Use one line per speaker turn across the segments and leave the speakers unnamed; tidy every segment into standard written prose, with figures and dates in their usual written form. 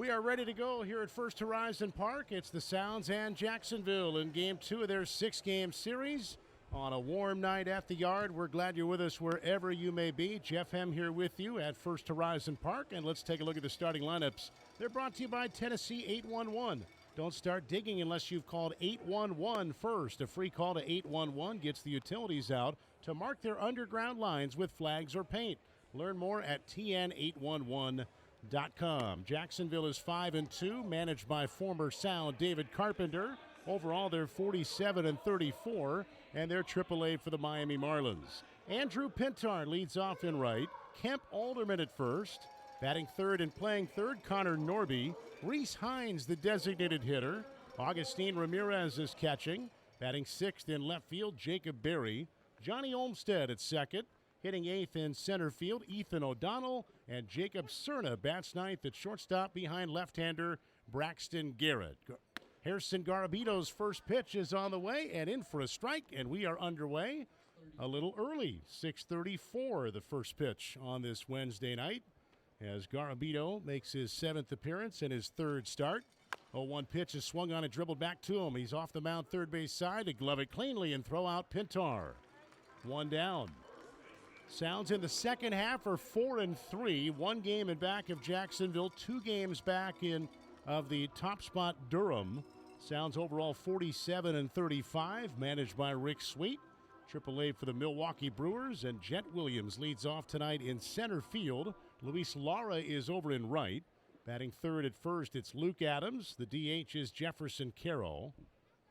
We are ready to go here at First Horizon Park. It's the Sounds and Jacksonville in Game 2 of their 6-game series on a warm night at the Yard. We're glad you're with us wherever you may be. Jeff Hem here with you at First Horizon Park, and let's take a look at the starting lineups. They're brought to you by Tennessee 811. Don't start digging unless you've called 811 first. A free call to 811 gets the utilities out to mark their underground lines with flags or paint. Learn more at tn811.com. Jacksonville is 5-2, managed by former Sound David Carpenter. Overall, they're 47-34, and they're AAA for the Miami Marlins. Andrew Pintar leads off in right. Kemp Alderman at first. Batting third and playing third, Connor Norby. Reese Hines, the designated hitter. Augustine Ramirez is catching. Batting sixth in left field, Jacob Berry. Johnny Olmstead at second. Hitting eighth in center field, Ethan O'Donnell. And Jacob Cerna bats ninth at shortstop behind left-hander Braxton Garrett. Harrison Garabito's first pitch is on the way and in for a strike, and we are underway a little early. 6:34, the first pitch on this Wednesday night, as Garabito makes his seventh appearance and his third start. 0-1 pitch is swung on and dribbled back to him. He's off the mound third base side to glove it cleanly and throw out Pintar. One down. Sounds in the second half are 4-3. One game in back of Jacksonville, 2 games back in of the top spot Durham. Sounds overall 47-35, managed by Rick Sweet. AAA for the Milwaukee Brewers, and Jet Williams leads off tonight in center field. Luis Lara is over in right. Batting third at first, it's Luke Adams. The DH is Jefferson Carroll.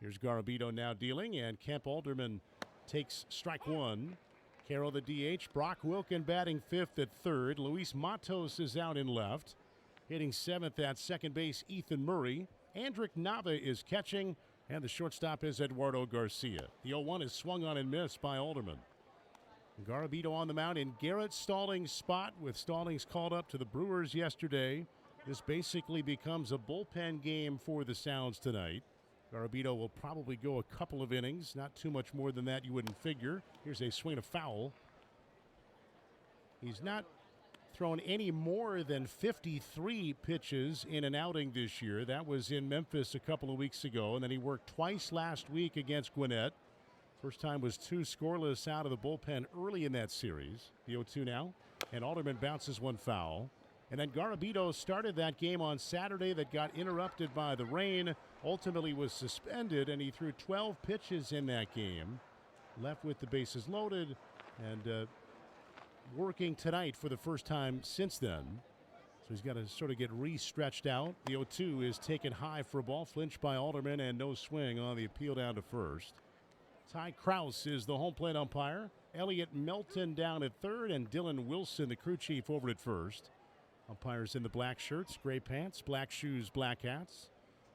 Here's Garabito now dealing, and Kemp Alderman takes strike one. Carroll the DH. Brock Wilken batting fifth at third. Luis Matos is out in left. Hitting seventh at second base, Ethan Murray. Andrick Nava is catching, and the shortstop is Eduardo Garcia. The 0-1 is swung on and missed by Alderman. Garabito on the mound in Garrett Stallings' spot, with Stallings called up to the Brewers yesterday. This basically becomes a bullpen game for the Sounds tonight. Garabito will probably go a couple of innings, not too much more than that you wouldn't figure. Here's a swing of foul. He's not thrown any more than 53 pitches in an outing this year. That was in Memphis a couple of weeks ago, and then he worked twice last week against Gwinnett. First time was 2 scoreless out of the bullpen early in that series. The 0-2 now, and Alderman bounces one foul. And then Garabito started that game on Saturday that got interrupted by the rain, ultimately was suspended, and he threw 12 pitches in that game. Left with the bases loaded, and working tonight for the first time since then. So he's got to sort of get re-stretched out. The 0-2 is taken high for a ball, flinched by Alderman, and no swing on the appeal down to first. Ty Krause is the home plate umpire. Elliot Melton down at third, and Dylan Wilson, the crew chief, over at first. Umpires in the black shirts, gray pants, black shoes, black hats.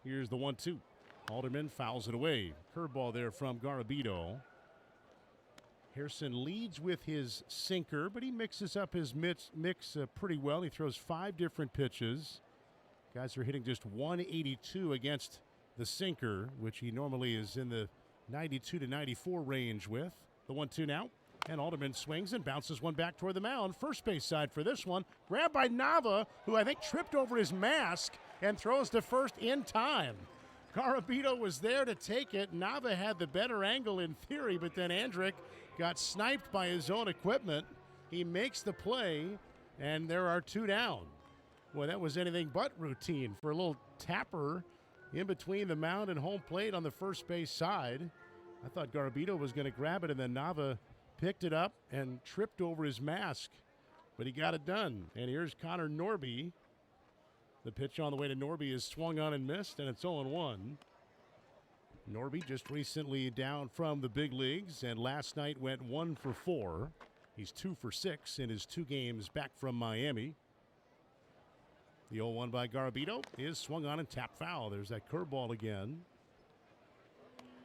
Here's the 1-2. Alderman fouls it away. Curveball there from Garabito. Harrison leads with his sinker, but he mixes up his mix pretty well. He throws 5 different pitches. Guys are hitting just 182 against the sinker, which he normally is in the 92 to 94 range with. The 1-2 now. And Alderman swings and bounces one back toward the mound. First base side for this one. Grabbed by Nava, who I think tripped over his mask and throws to first in time. Garabito was there to take it. Nava had the better angle in theory, but then Andrick got sniped by his own equipment. He makes the play, and there are 2 down. Boy, that was anything but routine for a little tapper in between the mound and home plate on the first base side. I thought Garabito was going to grab it, and then Nava picked it up and tripped over his mask, but he got it done. And here's Connor Norby. The pitch on the way to Norby is swung on and missed, and it's 0-1. Norby just recently down from the big leagues, and last night went 1 for 4. He's 2 for 6 in his 2 games back from Miami. The 0-1 by Garabito is swung on and tapped foul. There's that curveball again.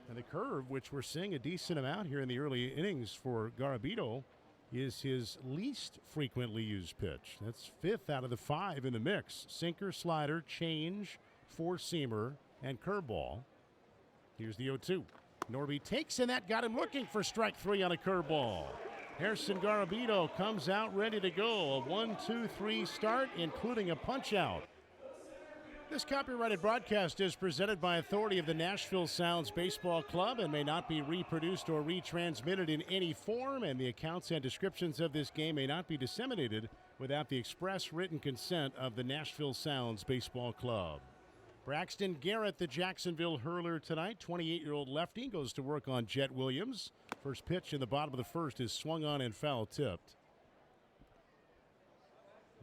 And the curve, which we're seeing a decent amount here in the early innings for Garabito, is his least frequently used pitch. That's 5th out of the 5 in the mix. Sinker, slider, change, 4-seamer, and curveball. Here's the 0-2. Norby takes, and that got him looking for strike 3 on a curveball. Harrison Garabito comes out ready to go. A 1-2-3 start, including a punch-out. This copyrighted broadcast is presented by authority of the Nashville Sounds Baseball Club and may not be reproduced or retransmitted in any form, and the accounts and descriptions of this game may not be disseminated without the express written consent of the Nashville Sounds Baseball Club. Braxton Garrett, the Jacksonville hurler tonight, 28-year-old lefty, goes to work on Jet Williams. First pitch in the bottom of the first is swung on and foul tipped.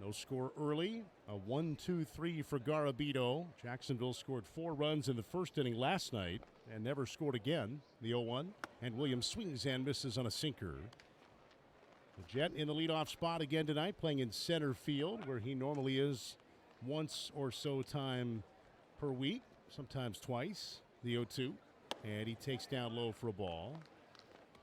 No score early. A 1-2-3 for Garabito. Jacksonville scored 4 runs in the first inning last night and never scored again. The 0-1. And Williams swings and misses on a sinker. The Jet in the leadoff spot again tonight, playing in center field, where he normally is once or so time per week, sometimes twice. The 0-2. And he takes down low for a ball.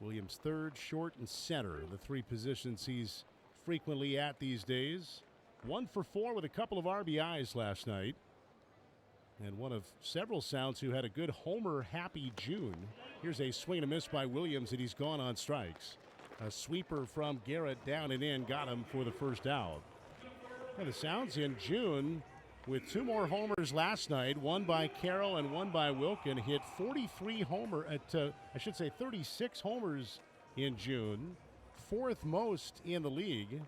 Williams third, short, and center. The 3 positions he's frequently at these days. 1 for 4 with a couple of RBIs last night. And one of several Sounds who had a good homer-happy June. Here's a swing and a miss by Williams, and he's gone on strikes. A sweeper from Garrett down and in got him for the first out. And the Sounds in June with 2 more homers last night, one by Carroll and one by Wilkin, hit 36 homers in June. 4th most in the league.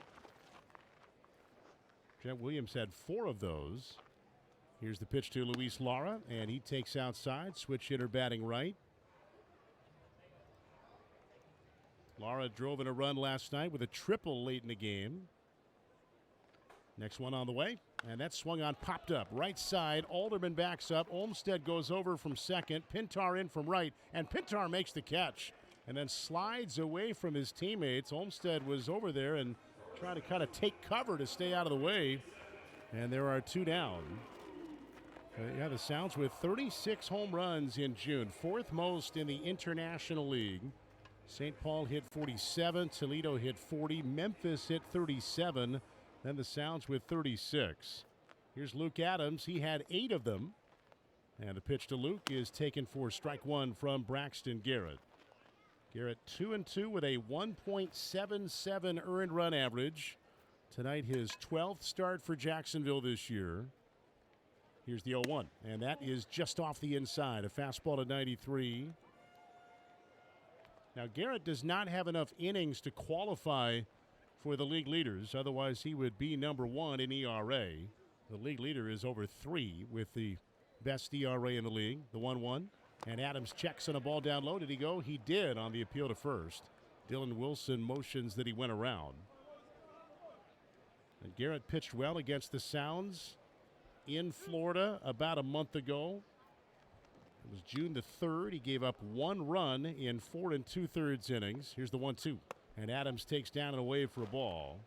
Jet Williams had 4 of those. Here's the pitch to Luis Lara, and he takes outside. Switch hitter batting right. Lara drove in a run last night with a triple late in the game. Next one on the way, and that swung on, popped up. Right side, Alderman backs up. Olmstead goes over from second. Pintar in from right, and Pintar makes the catch and then slides away from his teammates. Olmstead was over there and trying to kind of take cover to stay out of the way. And there are 2 down. The Sounds with 36 home runs in June, 4th most in the International League. St. Paul hit 47, Toledo hit 40, Memphis hit 37, then the Sounds with 36. Here's Luke Adams. He had 8 of them. And the pitch to Luke is taken for strike 1 from Braxton Garrett. Garrett 2-2 with a 1.77 earned run average. Tonight his 12th start for Jacksonville this year. Here's the 0-1, and that is just off the inside. A fastball to 93. Now Garrett does not have enough innings to qualify for the league leaders. Otherwise he would be number 1 in ERA. The league leader is over 3 with the best ERA in the league. The 1-1. And Adams checks on a ball down low. Did he go? He did on the appeal to first. Dylan Wilson motions that he went around. And Garrett pitched well against the Sounds in Florida about a month ago. It was June the 3rd. He gave up 1 run in 4 2/3 innings. Here's the 1-2. And Adams takes down and away for a ball.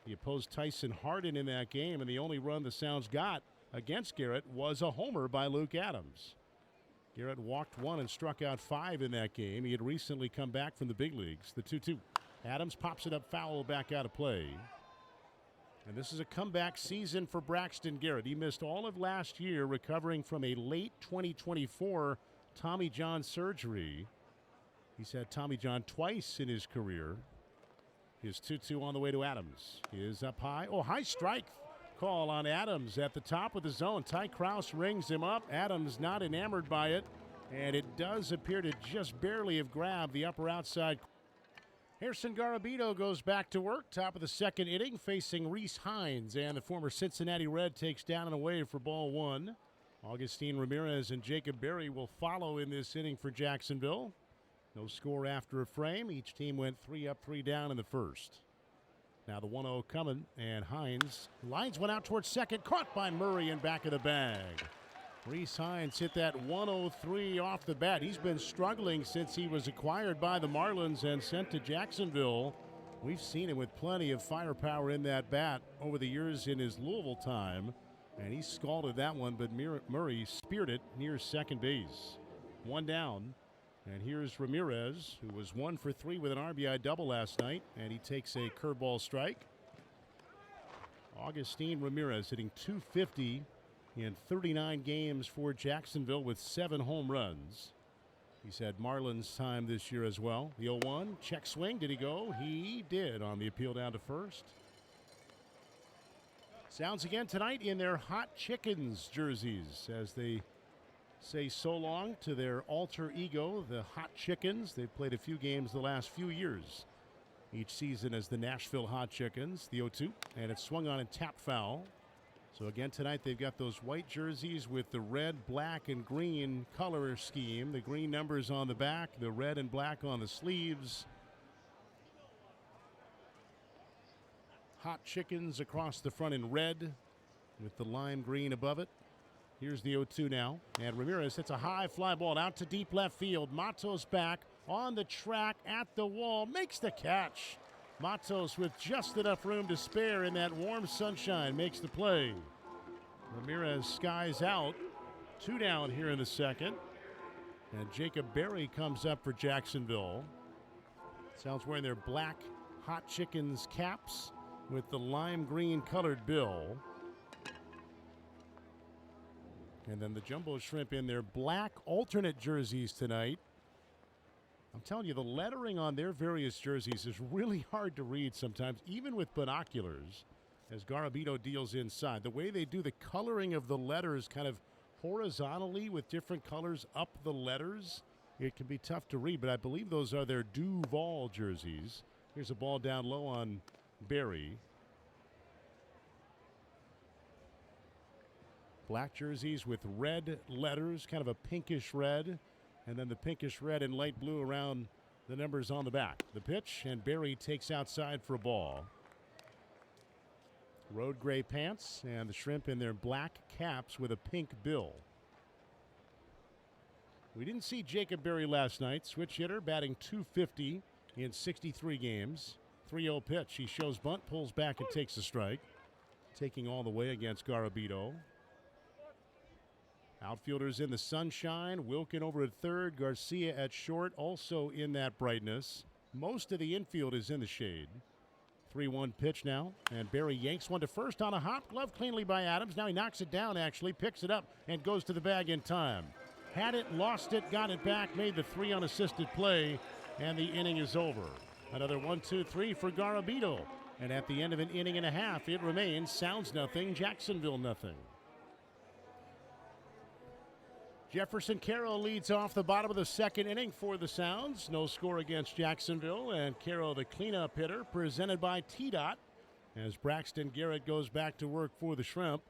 He opposed Tyson Hardin in that game, and the only run the Sounds got against Garrett was a homer by Luke Adams. Garrett walked 1 and struck out 5 in that game. He had recently come back from the big leagues. The 2-2. Adams pops it up foul, back out of play. And this is a comeback season for Braxton Garrett. He missed all of last year recovering from a late 2024 Tommy John surgery. He's had Tommy John twice in his career. His 2-2 on the way to Adams. He is up high. Oh, high strike call on Adams at the top of the zone. Ty Krause rings him up. Adams not enamored by it, and it does appear to just barely have grabbed the upper outside. Harrison Garabito goes back to work. Top of the 2nd inning, facing Reese Hines, and the former Cincinnati Red takes down and away for ball 1. Augustine Ramirez and Jacob Berry will follow in this inning for Jacksonville. No score after a frame. Each team went 3 up, 3 down in the first. Now the 1-0 coming, and Hines lines one out towards second, caught by Murray in back of the bag. Reese Hines hit that 103 off the bat. He's been struggling since he was acquired by the Marlins and sent to Jacksonville. We've seen him with plenty of firepower in that bat over the years in his Louisville time, and he scalded that one, but Murray speared it near second base. 1 down. And here's Ramirez, who was 1 for 3 with an RBI double last night, and he takes a curveball strike. Augustine Ramirez hitting .250 in 39 games for Jacksonville with 7 home runs. He's had Marlins time this year as well. The 0-1, check swing. Did he go? He did on the appeal down to first. Sounds again tonight in their Hot Chickens jerseys as they say so long to their alter ego, the Hot Chickens. They've played a few games the last few years each season as the Nashville Hot Chickens. The 0-2, and it's swung on and tapped foul. So again tonight they've got those white jerseys with the red, black, and green color scheme. The green numbers on the back, the red and black on the sleeves. Hot Chickens across the front in red with the lime green above it. Here's the 0-2 now. And Ramirez hits a high fly ball out to deep left field. Matos back on the track at the wall. Makes the catch. Matos with just enough room to spare in that warm sunshine makes the play. Ramirez skies out. 2 down here in the second. And Jacob Berry comes up for Jacksonville. Sounds wearing their black Hot Chickens caps with the lime green colored bill. And then the Jumbo Shrimp in their black alternate jerseys tonight. I'm telling you, the lettering on their various jerseys is really hard to read sometimes, even with binoculars, as Garabito deals inside. The way they do the coloring of the letters kind of horizontally with different colors up the letters, it can be tough to read, but I believe those are their Duval jerseys. Here's a ball down low on Berry. Black jerseys with red letters, kind of a pinkish red, and then the pinkish red and light blue around the numbers on the back. The pitch, and Berry takes outside for a ball. Road gray pants, and the Shrimp in their black caps with a pink bill. We didn't see Jacob Berry last night. Switch hitter, batting .250 in 63 games. 3-0 pitch. He shows bunt, pulls back, and takes the strike. Taking all the way against Garabito. Outfielders in the sunshine. Wilkin over at third. Garcia at short, also in that brightness. Most of the infield is in the shade. 3-1 pitch now. And Berry yanks one to first on a hop. Glove cleanly by Adams. Now he knocks it down, actually. Picks it up and goes to the bag in time. Had it, lost it, got it back. Made the 3 unassisted play. And the inning is over. Another 1-2-3 for Garabito. And at the end of an inning and a half, it remains Sounds nothing, Jacksonville nothing. Jefferson Carroll leads off the bottom of the second inning for the Sounds. No score against Jacksonville, and Carroll the cleanup hitter, presented by T-Dot, as Braxton Garrett goes back to work for the Shrimp.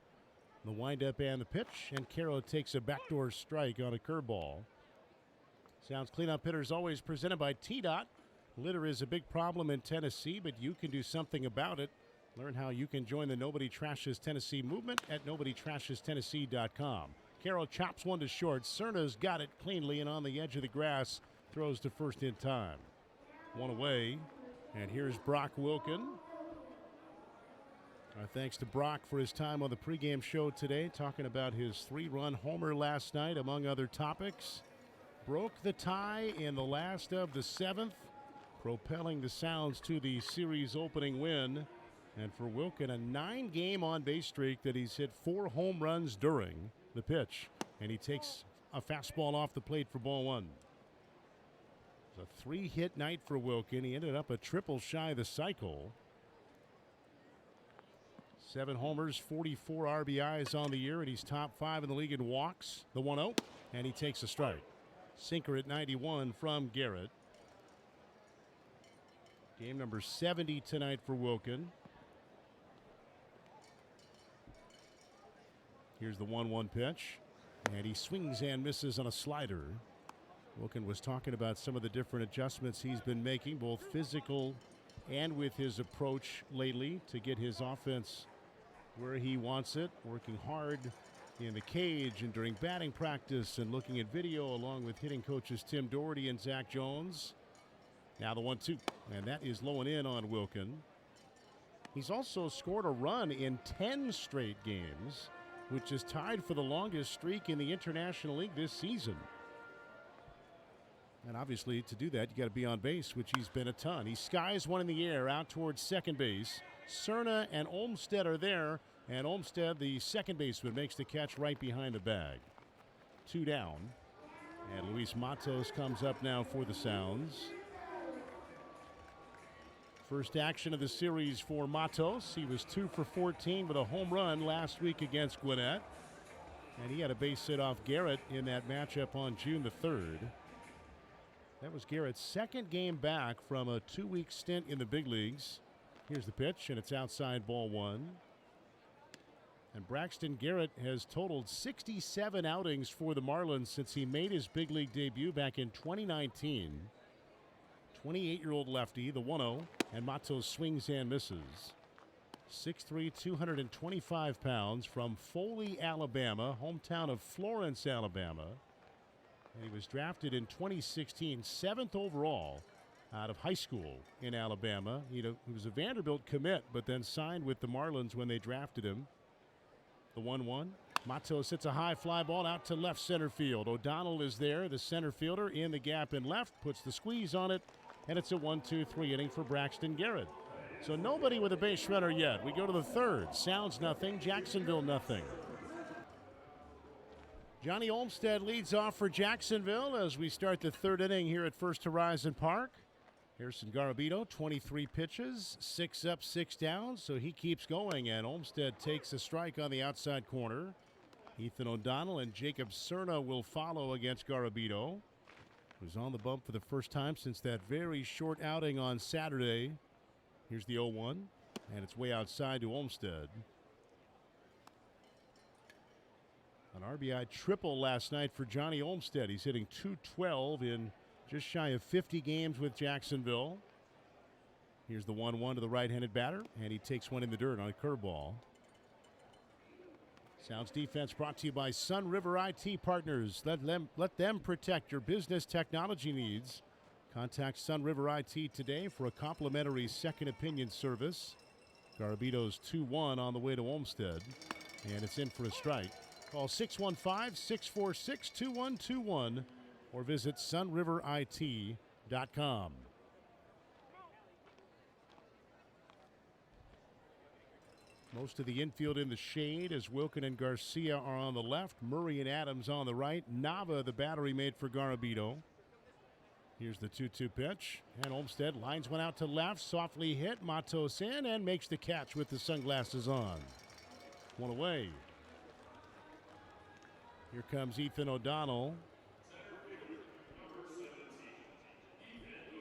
The windup and the pitch, and Carroll takes a backdoor strike on a curveball. Sounds cleanup hitters always presented by T-Dot. Litter is a big problem in Tennessee, but you can do something about it. Learn how you can join the Nobody Trashes Tennessee movement at NobodyTrashesTennessee.com. Carroll chops one to short. Cerna's got it cleanly and on the edge of the grass. Throws to first in time. One away. And here's Brock Wilkin. Our thanks to Brock for his time on the pregame show today, talking about his 3-run homer last night, among other topics. Broke the tie in the last of the 7th, propelling the Sounds to the series opening win. And for Wilkin, a 9-game on-base streak that he's hit 4 home runs during. The pitch, and he takes a fastball off the plate for ball 1. It's a 3-hit night for Wilkin. He ended up a triple shy of the cycle. 7 homers, 44 RBIs on the year, and he's top 5 in the league in walks. The 1-0, and he takes a strike. Sinker at 91 from Garrett. Game number 70 tonight for Wilkin. Here's the 1-1 pitch, and he swings and misses on a slider. Wilkin was talking about some of the different adjustments he's been making, both physical and with his approach lately, to get his offense where he wants it, working hard in the cage and during batting practice and looking at video along with hitting coaches Tim Doherty and Zach Jones. Now the 1-2, and that is low and in on Wilkin. He's also scored a run in 10 straight games, which is tied for the longest streak in the International League this season. And obviously, to do that, you got to be on base, which he's been a ton. He skies one in the air out towards second base. Cerna and Olmstead are there, and Olmstead, the second baseman, makes the catch right behind the bag. 2 down, and Luis Matos comes up now for the Sounds. First action of the series for Matos. He was 2 for 14 with a home run last week against Gwinnett. And he had a base hit off Garrett in that matchup on June the 3rd. That was Garrett's second game back from a 2-week stint in the big leagues. Here's the pitch, and it's outside, ball 1. And Braxton Garrett has totaled 67 outings for the Marlins since he made his big league debut back in 2019. 28-year-old lefty, the 1-0, and Matos swings and misses. 6'3", 225 pounds from Foley, Alabama, hometown of Florence, Alabama. And he was drafted in 2016, 7th overall out of high school in Alabama. He was a Vanderbilt commit, but then signed with the Marlins when they drafted him. The 1-1. Matos hits a high fly ball out to left center field. O'Donnell is there, the center fielder, in the gap in left, puts the squeeze on it, and it's a 1-2-3 inning for Braxton Garrett. So nobody with a base runner yet. We go to the third. Sounds nothing. Jacksonville nothing. Johnny Olmstead leads off for Jacksonville as we start the third inning here at First Horizon Park. Harrison Garabito, 23 pitches, 6 up, 6 down, so he keeps going, and Olmstead takes a strike on the outside corner. Ethan O'Donnell and Jacob Cerna will follow against Garabito, who's on the bump for the first time since that very short outing on Saturday. Here's the 0-1, and it's way outside to Olmstead. An RBI triple last night for Johnny Olmstead. He's hitting .212 in just shy of 50 games with Jacksonville. Here's the 1-1 to the right-handed batter, and he takes one in the dirt on a curveball. Sounds defense brought to you by Sun River IT Partners. Let them protect your business technology needs. Contact Sun River IT today for a complimentary second opinion service. Garabito's 2-1 on the way to Olmstead, and it's in for a strike. Call 615-646-2121 or visit sunriverit.com. Most of the infield in the shade as Wilkin and Garcia are on the left. Murray and Adams on the right. Nava, the battery made for Garabito. Here's the 2-2 pitch. And Olmstead lines one out to left. Softly hit. Matos in and makes the catch with the sunglasses on. One away. Here comes Ethan O'Donnell.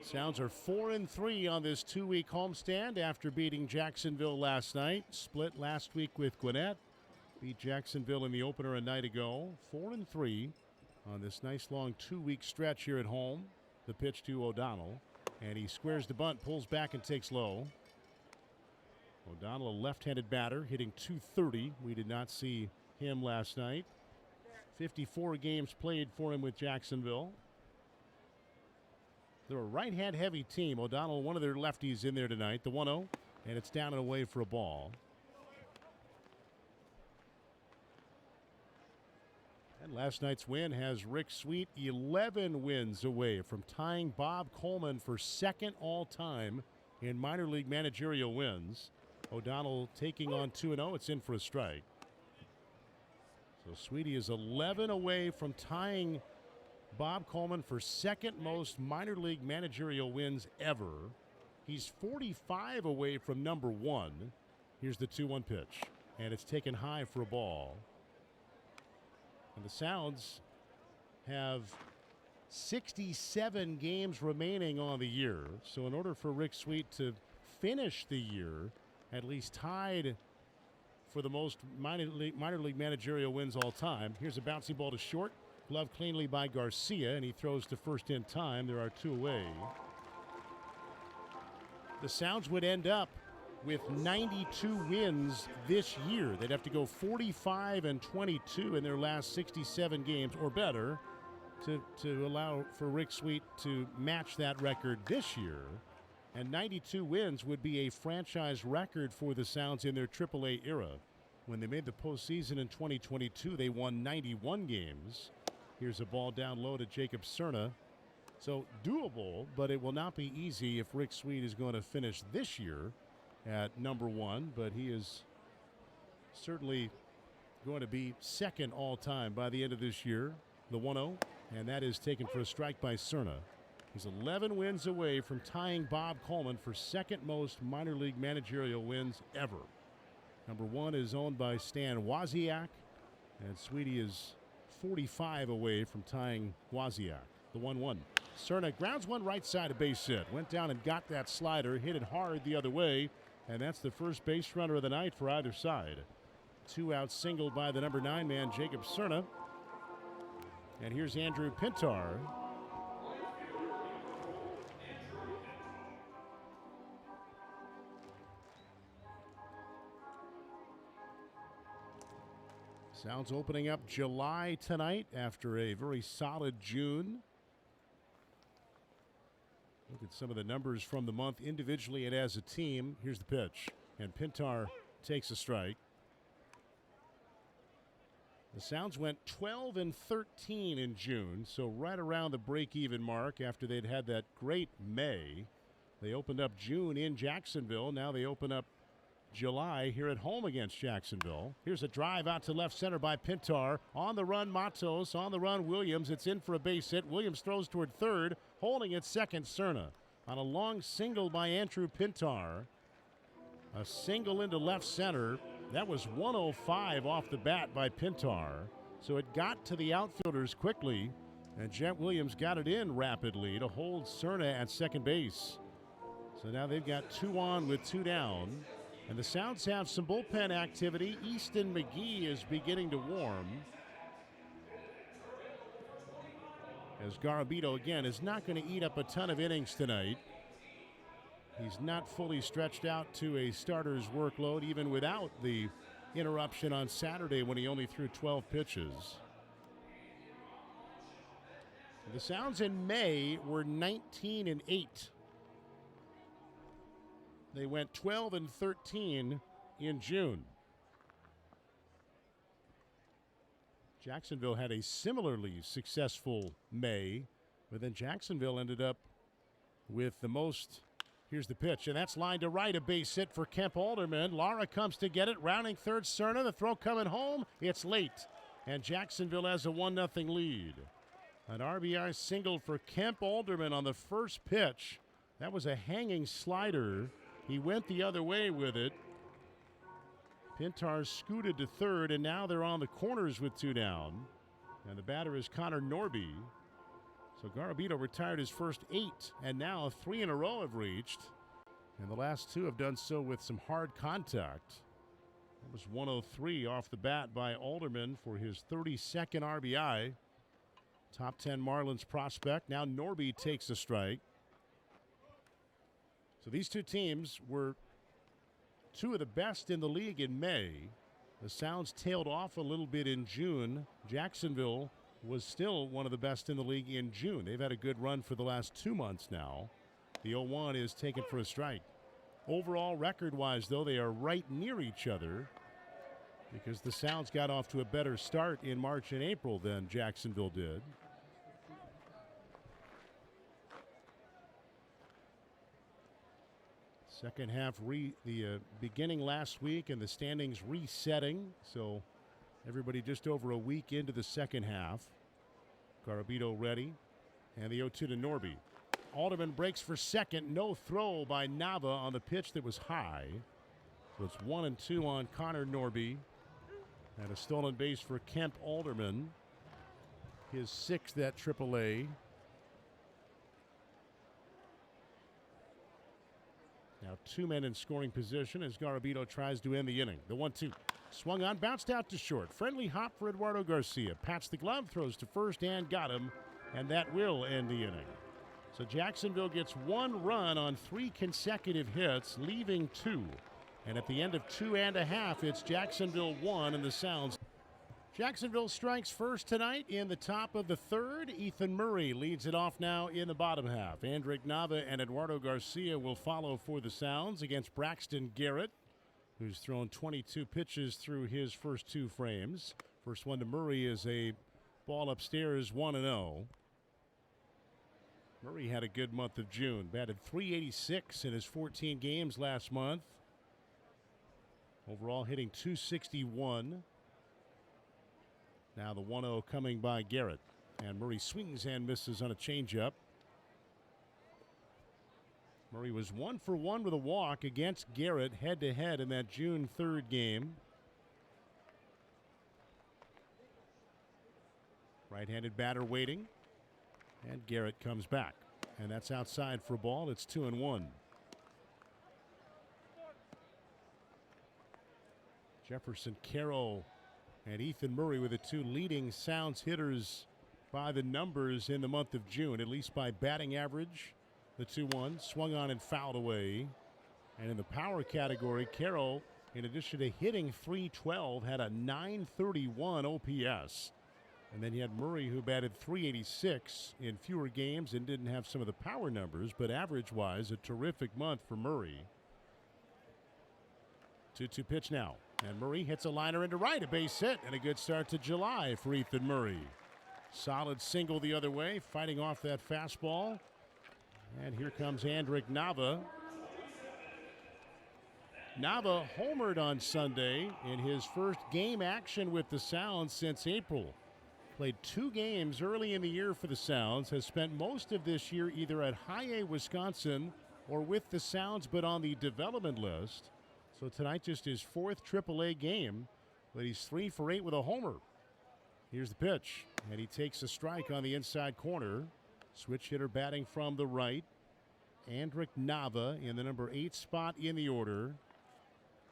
Sounds are 4-3 on this 2-week homestand after beating Jacksonville last night. Split last week with Gwinnett. Beat Jacksonville in the opener a night ago. 4-3 on this nice long 2-week stretch here at home. The pitch to O'Donnell, and he squares the bunt, pulls back and takes low. O'Donnell, a left-handed batter, hitting .230. We did not see him last night. 54 games played for him with Jacksonville. They're a right-hand heavy team. O'Donnell, one of their lefties in there tonight. The 1-0, and it's down and away for a ball. And last night's win has Rick Sweet 11 wins away from tying Bob Coleman for second all-time in minor league managerial wins. O'Donnell taking on 2-0. It's in for a strike. So Sweetie is 11 away from tying Bob Coleman for second most minor league managerial wins ever. He's 45 away from number 1. Here's the 2-1 pitch, and it's taken high for a ball. And the Sounds have 67 games remaining on the year. So in order for Rick Sweet to finish the year at least tied for the most minor league managerial wins all time. Here's a bouncy ball to short. Gloved cleanly by Garcia, and he throws to first in time. There are 2 away. The Sounds would end up with 92 wins this year. They'd have to go 45-22 in their last 67 games or better to allow for Rick Sweet to match that record this year. And 92 wins would be a franchise record for the Sounds in their AAA era. When they made the postseason in 2022, they won 91 games. Here's a ball down low to Jacob Cerna. So doable, but it will not be easy if Rick Sweet is going to finish this year at number 1. But he is certainly going to be second all time by the end of this year. The 1-0, and that is taken for a strike by Cerna. He's 11 wins away from tying Bob Coleman for second most minor league managerial wins ever. Number 1 is owned by Stan Wozniak, and Sweetie is 45 away from tying Wozniak. The 1-1. Cerna grounds one right side of base hit. Went down and got that slider, hit it hard the other way, and that's the first base runner of the night for either side. 2 out singled by the number 9 man, Jacob Cerna. And here's Andrew Pintar. Sounds opening up July tonight after a very solid June. Look at some of the numbers from the month individually and as a team. Here's the pitch, and Pintar takes a strike. The Sounds went 12-13 in June, so right around the break-even mark after they'd had that great May. They opened up June in Jacksonville. Now they open up July here at home against Jacksonville. Here's a drive out to left center by Pintar. On the run, Matos. On the run, Williams. It's in for a base hit. Williams throws toward third. Holding at second, Cerna. On a long single by Andrew Pintar. A single into left center. That was 105 off the bat by Pintar. So it got to the outfielders quickly, and Jet Williams got it in rapidly to hold Cerna at second base. So now they've got 2 on with 2 down. And the Sounds have some bullpen activity. Easton McGee is beginning to warm. As Garabito, again, is not going to eat up a ton of innings tonight. He's not fully stretched out to a starter's workload, even without the interruption on Saturday when he only threw 12 pitches. The Sounds in May were 19-8. They went 12-13 in June. Jacksonville had a similarly successful May, but then Jacksonville ended up with the most. Here's the pitch, and that's lined to right, a base hit for Kemp Alderman. Lara comes to get it, rounding third, Cerna. The throw coming home. It's late, and Jacksonville has a 1-0 lead. An RBI single for Kemp Alderman on the first pitch. That was a hanging slider. He went the other way with it. Pintar scooted to third, and now they're on the corners with 2 down. And the batter is Connor Norby. So Garabito retired his first 8, and now 3 in a row have reached. And the last 2 have done so with some hard contact. That was 103 off the bat by Alderman for his 32nd RBI. Top 10 Marlins prospect. Now Norby takes a strike. So these 2 teams were 2 of the best in the league in May. The Sounds tailed off a little bit in June. Jacksonville was still one of the best in the league in June. They've had a good run for the last 2 months now. The 0-1 is taken for a strike. Overall, record-wise, though, they are right near each other because the Sounds got off to a better start in March and April than Jacksonville did. Second half, beginning last week, and the standings resetting. So everybody just over a week into the second half. Garabito ready, and the 0-2 to Norby. Alderman breaks for second. No throw by Nava on the pitch that was high. So it's 1-2 on Connor Norby, and a stolen base for Kemp Alderman. His 6th at AAA. Now 2 men in scoring position as Garabito tries to end the inning. The 1-2. Swung on, bounced out to short. Friendly hop for Eduardo Garcia. Pats the glove, throws to first, and got him. And that will end the inning. So Jacksonville gets 1 run on 3 consecutive hits, leaving 2. And at the end of 2 1/2, it's Jacksonville 1 and the Sounds. Jacksonville strikes first tonight in the top of the 3rd. Ethan Murray leads it off now in the bottom half. Andrick Nava and Eduardo Garcia will follow for the Sounds against Braxton Garrett, who's thrown 22 pitches through his first 2 frames. First one to Murray is a ball upstairs, 1-0. Murray had a good month of June. Batted .386 in his 14 games last month. Overall hitting .261. Now the 1-0 coming by Garrett. And Murray swings and misses on a changeup. Murray was 1 for 1 with a walk against Garrett head-to-head in that June 3rd game. Right-handed batter waiting. And Garrett comes back. And that's outside for a ball. It's 2-1. Jefferson, Carroll, and Ethan Murray were the two leading Sounds hitters by the numbers in the month of June, at least by batting average. The 2-1 swung on and fouled away. And in the power category, Carroll, in addition to hitting .312, had a .931 OPS. And then you had Murray, who batted .386 in fewer games and didn't have some of the power numbers, but average-wise, a terrific month for Murray. 2-2 pitch now. And Murray hits a liner into right, a base hit, and a good start to July for Ethan Murray. Solid single the other way, fighting off that fastball. And here comes Andrick Nava. Nava homered on Sunday in his first game action with the Sounds since April. Played 2 games early in the year for the Sounds, has spent most of this year either at High A, Wisconsin, or with the Sounds, but on the development list. So tonight just his 4th AAA game, but he's 3 for 8 with a homer. Here's the pitch, and he takes a strike on the inside corner. Switch hitter batting from the right. Andrick Nava in the number 8 spot in the order.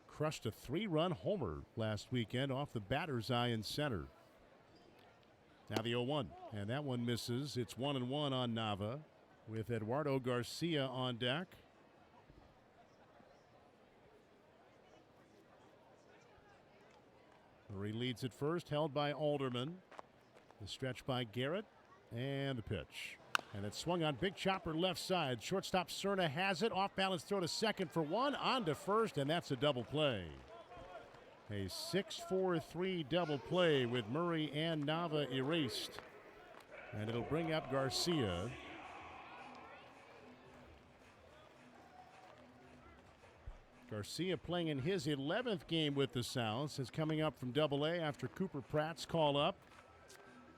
Crushed a 3-run homer last weekend off the batter's eye in center. Now the 0-1, and that one misses. It's 1-1 on Nava with Eduardo Garcia on deck. Murray leads at first, held by Alderman. The stretch by Garrett, and the pitch. And it's swung on, big chopper left side. Shortstop Cerna has it. Off balance throw to second for 1. On to first, and that's a double play. A 6-4-3 double play with Murray and Nava erased. And it'll bring up Garcia. Garcia playing in his 11th game with the Sounds since coming up from Double-A after Cooper Pratt's call up.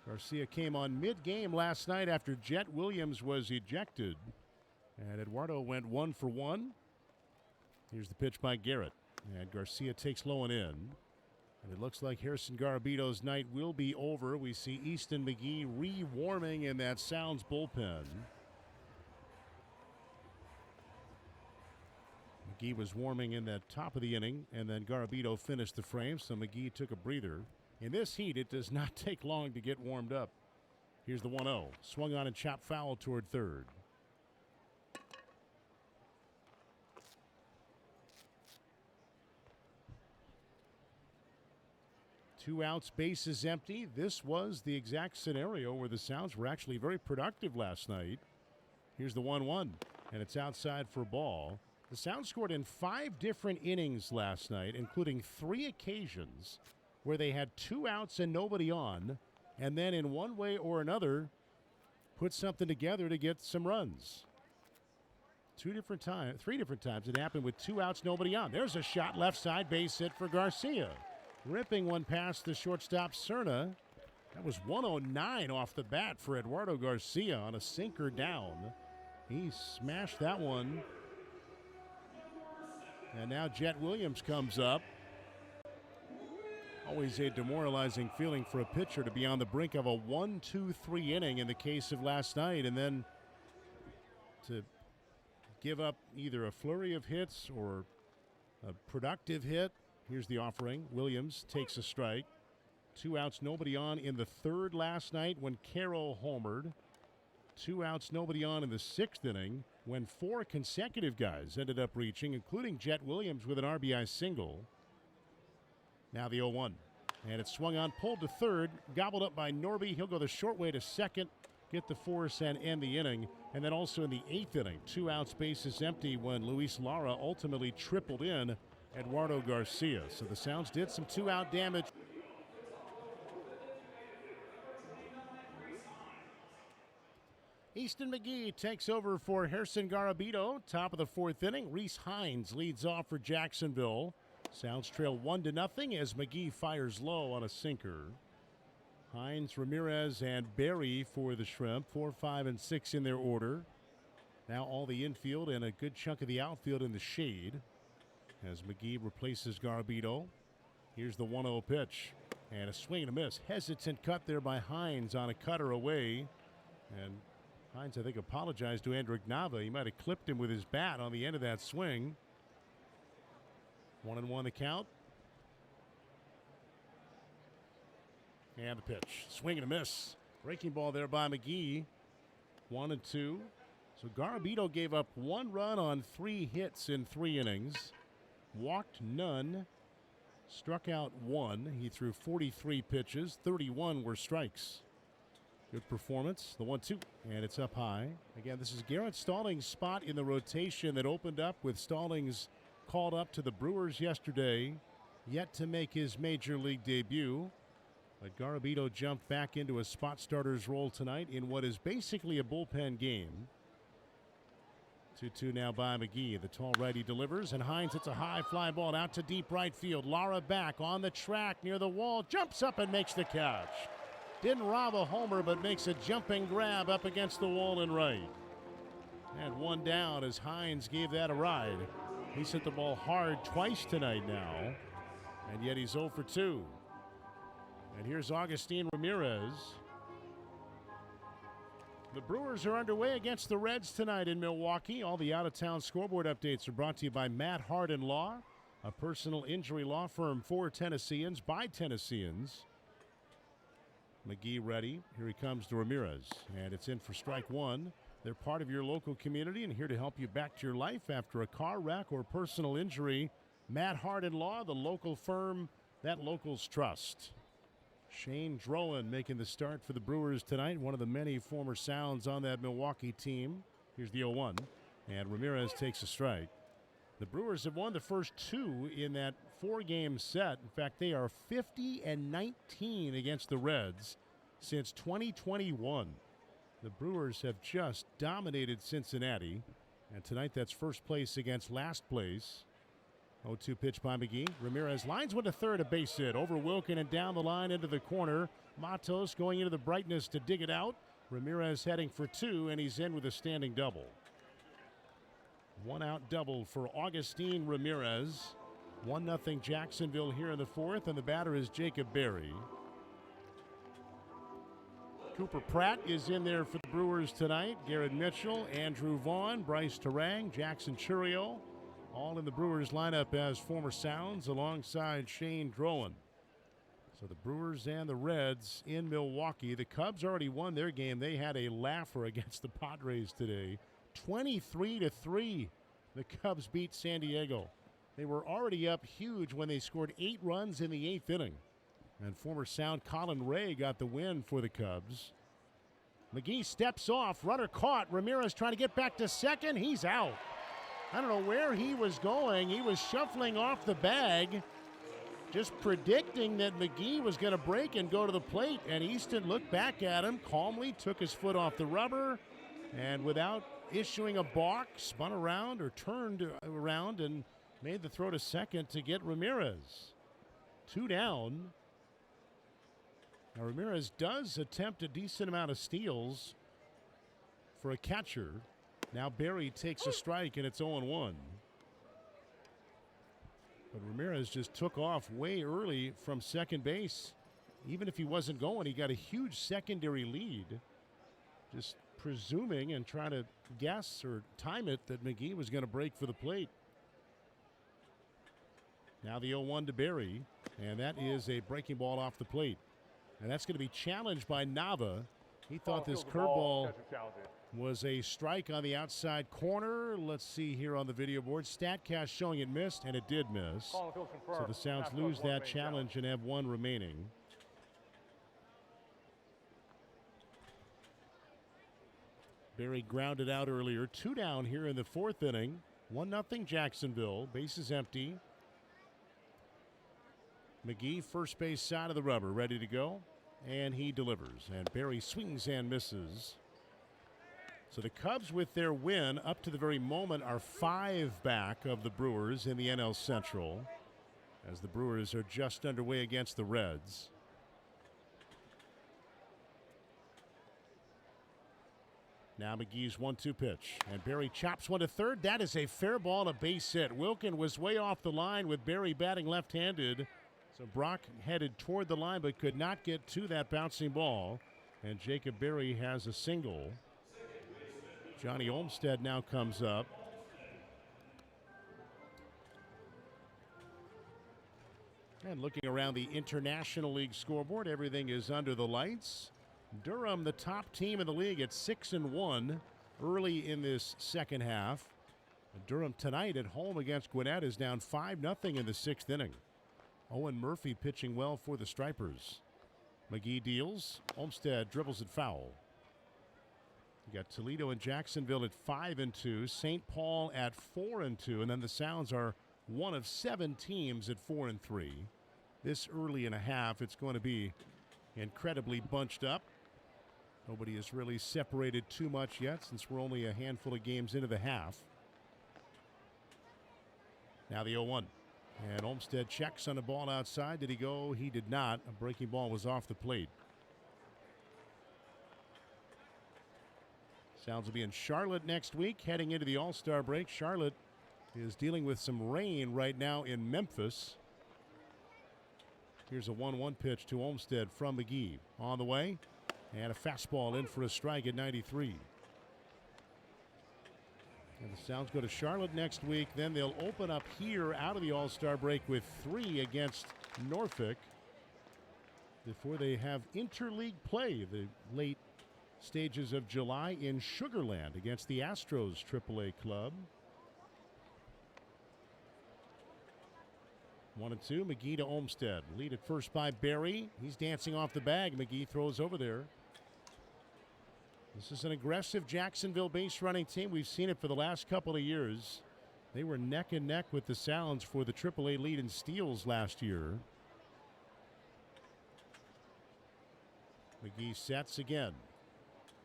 Garcia came on mid-game last night after Jet Williams was ejected. And Eduardo went 1 for 1. Here's the pitch by Garrett. And Garcia takes low and in. And it looks like Harrison Garabito's night will be over. We see Easton McGee re-warming in that Sounds bullpen. McGee was warming in that top of the inning, and then Garabito finished the frame, so McGee took a breather. In this heat, it does not take long to get warmed up. Here's the 1-0. Swung on and chopped foul toward third. Two outs, bases empty. This was the exact scenario where the Sounds were actually very productive last night. Here's the 1-1, and it's outside for a ball. The Sounds scored in 5 different innings last night, including 3 occasions where they had 2 outs and nobody on, and then in one way or another put something together to get some runs. 3 different times it happened with 2 outs, nobody on. There's a shot left side, base hit for Garcia. Ripping one past the shortstop Cerna. That was 109 off the bat for Eduardo Garcia on a sinker down. He smashed that one. And now Jet Williams comes up. Always a demoralizing feeling for a pitcher to be on the brink of a 1-2-3 inning in the case of last night, and then to give up either a flurry of hits or a productive hit. Here's the offering. Williams takes a strike. 2 outs, nobody on in the 3rd last night when Carroll homered. 2 outs, nobody on in the 6th inning when 4 consecutive guys ended up reaching, including Jet Williams with an RBI single. Now the 0-1. And it's swung on, pulled to third, gobbled up by Norby. He'll go the short way to second, get the force, and end the inning. And then also in the 8th inning, 2 outs, bases empty when Luis Lara ultimately tripled in Eduardo Garcia. So the Sounds did some 2-out damage. Easton McGee takes over for Harrison Garabito. Top of the 4th inning, Reese Hines leads off for Jacksonville. Sounds trail 1-0 as McGee fires low on a sinker. Hines, Ramirez, and Berry for the Shrimp. 4, 5, and 6 in their order. Now all the infield and a good chunk of the outfield in the shade as McGee replaces Garabito. Here's the 1-0 pitch. And a swing and a miss. Hesitant cut there by Hines on a cutter away. And Hines, I think, apologized to Andrick Nava. He might have clipped him with his bat on the end of that swing. 1-1 the count. And the pitch. Swing and a miss. Breaking ball there by McGee. 1-2. So Garabito gave up 1 run on 3 hits in 3 innings. Walked none. Struck out 1. He threw 43 pitches. 31 were strikes. Good performance. The 1-2. And it's up high. Again, this is Garrett Stallings' spot in the rotation that opened up with Stallings called up to the Brewers yesterday. Yet to make his major league debut. But Garabito jumped back into a spot starter's role tonight in what is basically a bullpen game. 2-2 now by McGee. The tall righty delivers, and Hines hits a high fly ball out to deep right field. Lara back on the track near the wall, jumps up and makes the catch. Didn't rob a homer, but makes a jumping grab up against the wall in right. And 1 down as Hines gave that a ride. He's hit the ball hard twice tonight now, and yet he's 0 for 2. And here's Agustin Ramirez. The Brewers are underway against the Reds tonight in Milwaukee. All the out-of-town scoreboard updates are brought to you by Matt Hardin Law, a personal injury law firm for Tennesseans by Tennesseans. McGee ready. Here he comes to Ramirez, and it's in for strike 1. They're part of your local community and here to help you back to your life after a car wreck or personal injury. Matt Hardin Law, the local firm that locals trust. Shane Drowan making the start for the Brewers tonight. One of the many former Sounds on that Milwaukee team. Here's the 0-1. And Ramirez takes a strike. The Brewers have won the first 2 in that 4-game set. In fact, they are 50-19 against the Reds since 2021. The Brewers have just dominated Cincinnati. And tonight that's first place against last place. 0-2 pitch by McGee. Ramirez lines one to third, a base hit over Wilkin and down the line into the corner. Matos going into the brightness to dig it out. Ramirez heading for 2, and he's in with a standing double. 1-out double for Agustin Ramirez. 1-0 Jacksonville here in the 4th, and the batter is Jacob Berry. Cooper Pratt is in there for the Brewers tonight. Garrett Mitchell, Andrew Vaughn, Bryce Terang, Jackson Churio. All in the Brewers lineup as former Sounds alongside Shane Drowan. So the Brewers and the Reds in Milwaukee. The Cubs already won their game. They had a laugher against the Padres today. 23-3. The Cubs beat San Diego. They were already up huge when they scored 8 runs in the 8th inning. And former Sound Colin Ray got the win for the Cubs. McGee steps off. Runner caught. Ramirez trying to get back to second. He's out. I don't know where he was going. He was shuffling off the bag, just predicting that McGee was going to break and go to the plate. And Easton looked back at him calmly, took his foot off the rubber, and without issuing a balk, spun around or turned around and made the throw to second to get Ramirez. 2 down. Now Ramirez does attempt a decent amount of steals for a catcher. Now Berry takes a strike, and it's 0-1. But Ramirez just took off way early from second base. Even if he wasn't going, he got a huge secondary lead. Just presuming and trying to guess or time it that McGee was going to break for the plate. Now the 0-1 to Berry, and that is a breaking ball off the plate. And that's going to be challenged by Nava. He thought this curveball was a strike on the outside corner. Let's see here on the video board. StatCast showing it missed, and it did miss. So the Sounds lose that challenge and have 1 remaining. Berry grounded out earlier. 2 down here in the 4th inning. 1-0 Jacksonville. Bases empty. McGee, first base side of the rubber, ready to go. And he delivers. And Berry swings and misses. So the Cubs, with their win up to the very moment, are 5 back of the Brewers in the NL Central, as the Brewers are just underway against the Reds. Now McGee's 1-2 pitch. And Berry chops one to third. That is a fair ball, a base hit. Wilkin was way off the line with Berry batting left-handed. So Brock headed toward the line but could not get to that bouncing ball. And Jacob Berry has a single. Johnny Olmstead now comes up. And looking around the International League scoreboard, everything is under the lights. Durham, the top team in the league at 6-1 early in this second half. Durham tonight at home against Gwinnett is down 5-0 in the sixth inning. Owen Murphy pitching well for the Stripers. McGee deals. Olmstead dribbles it foul. You got Toledo and Jacksonville at 5-2. St. Paul at 4-2. And then the Sounds are one of 7 teams at 4-3. This early in a half, it's going to be incredibly bunched up. Nobody has really separated too much yet since we're only a handful of games into the half. Now the 0-1. And Olmstead checks on the ball outside. Did he go? He did not. A breaking ball was off the plate. Sounds will be in Charlotte next week, heading into the All-Star break. Charlotte is dealing with some rain right now in Memphis. Here's a 1-1 pitch to Olmstead from McGee. On the way, and a fastball in for a strike at 93. And the Sounds go to Charlotte next week. Then they'll open up here out of the All-Star break with 3 against Norfolk before they have interleague play the late stages of July in Sugar Land against the Astros AAA club. 1-2, McGee to Olmstead. Lead at first by Berry. He's dancing off the bag. McGee throws over there. This is an aggressive Jacksonville base running team. We've seen it for the last couple of years. They were neck and neck with the Sounds for the AAA lead in steals last year. McGee sets again.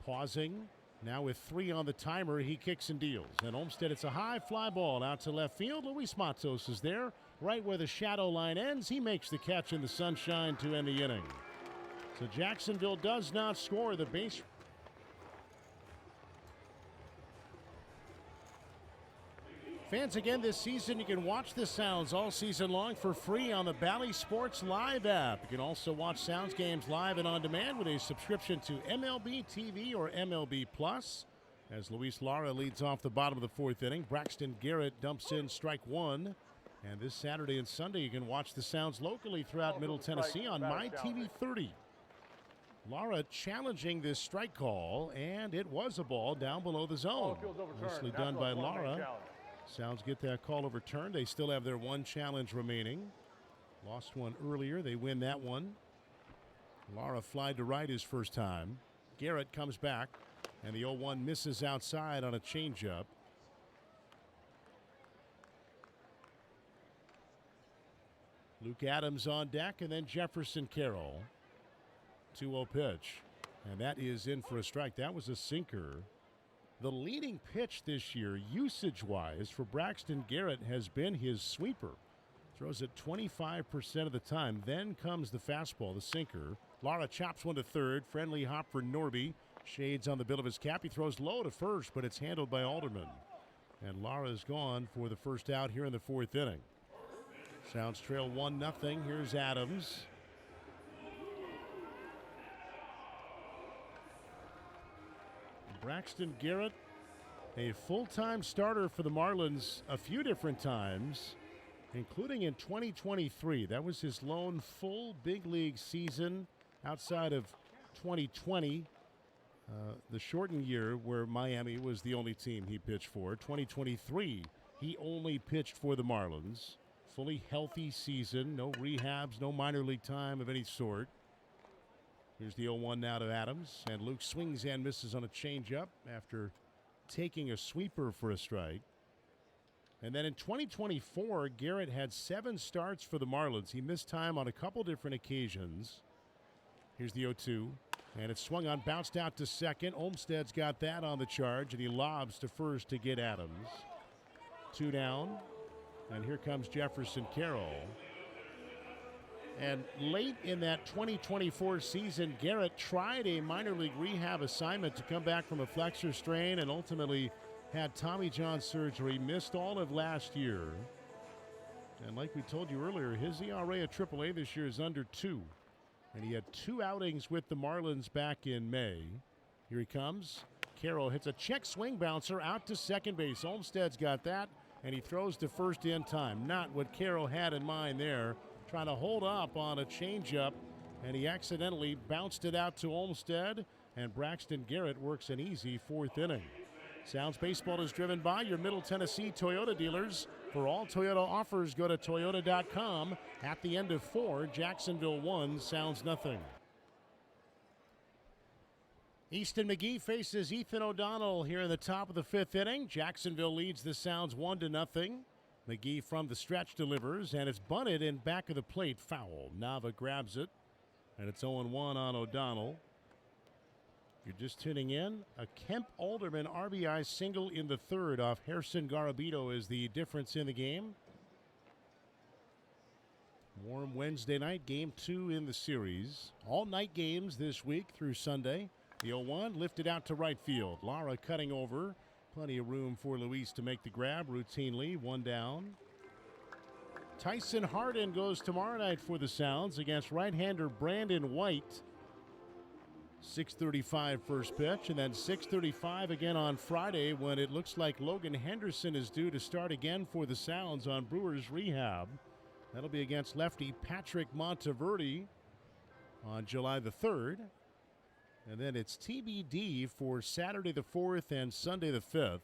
Pausing. Now with 3 on the timer, he kicks and deals. And Olmstead, it's a high fly ball out to left field. Luis Matos is there, right where the shadow line ends. He makes the catch in the sunshine to end the inning. So Jacksonville does not score. The base. Fans, again this season, you can watch the Sounds all season long for free on the Bally Sports Live app. You can also watch Sounds games live and on demand with a subscription to MLB TV or MLB Plus. As Luis Lara leads off the bottom of the 4th inning, Braxton Garrett dumps in strike 1. And this Saturday and Sunday, you can watch the Sounds locally throughout Middle Tennessee on MyTV 30. Lara challenging this strike call, and it was a ball down below the zone. Nicely done by Lara. Sounds get that call overturned. They still have their 1 challenge remaining. Lost one earlier. They win that one. Lara flied to right his first time. Garrett comes back, and the 0-1 misses outside on a changeup. Luke Adams on deck, and then Jefferson Carroll. 2-0 pitch, and that is in for a strike. That was a sinker. The leading pitch this year, usage-wise, for Braxton Garrett has been his sweeper. Throws it 25% of the time. Then comes the fastball, the sinker. Lara chops one to third. Friendly hop for Norby. Shades on the bill of his cap. He throws low to first, but it's handled by Alderman. And Lara's gone for the first out here in the 4th inning. Sounds trail 1-0. Here's Adams. Braxton Garrett, a full-time starter for the Marlins a few different times, including in 2023. That was his lone full big league season outside of 2020, the shortened year where Miami was the only team he pitched for. 2023, he only pitched for the Marlins. Fully healthy season, no rehabs, no minor league time of any sort. Here's the 0-1 now to Adams, and Luke swings and misses on a changeup after taking a sweeper for a strike. And then in 2024, Garrett had 7 starts for the Marlins. He missed time on a couple different occasions. Here's the 0-2, and it's swung on, bounced out to second. Olmstead's got that on the charge, and he lobs to first to get Adams. 2 down, and here comes Jefferson Carroll. And late in that 2024 season, Garrett tried a minor league rehab assignment to come back from a flexor strain and ultimately had Tommy John surgery, missed all of last year. And like we told you earlier, his ERA at AAA this year is under 2. And he had 2 outings with the Marlins back in May. Here he comes. Carroll hits a check swing bouncer out to second base. Olmstead's got that, and he throws to first in time. Not what Carroll had in mind there. Trying to hold up on a changeup, and he accidentally bounced it out to Olmstead, and Braxton Garrett works an easy 4th inning. Sounds Baseball is driven by your Middle Tennessee Toyota dealers. For all Toyota offers, go to Toyota.com. At the end of 4, Jacksonville 1, Sounds nothing. Easton McGee faces Ethan O'Donnell here in the top of the 5th inning. Jacksonville leads the Sounds 1-0. McGee from the stretch delivers, and it's bunted in back of the plate, foul. Nava grabs it, and it's 0-1 on O'Donnell. If you're just tuning in, a Kemp Alderman RBI single in the 3rd off Gerson Garabito is the difference in the game. Warm Wednesday night, game 2 in the series. All night games this week through Sunday. The 0-1 lifted out to right field. Lara cutting over. Plenty of room for Luis to make the grab routinely. 1 down. Tyson Hardin goes tomorrow night for the Sounds against right-hander Brandon White. 6:35 first pitch, and then 6:35 again on Friday when it looks like Logan Henderson is due to start again for the Sounds on Brewers rehab. That'll be against lefty Patrick Monteverde on July the 3rd. And then it's TBD for Saturday the 4th and Sunday the 5th.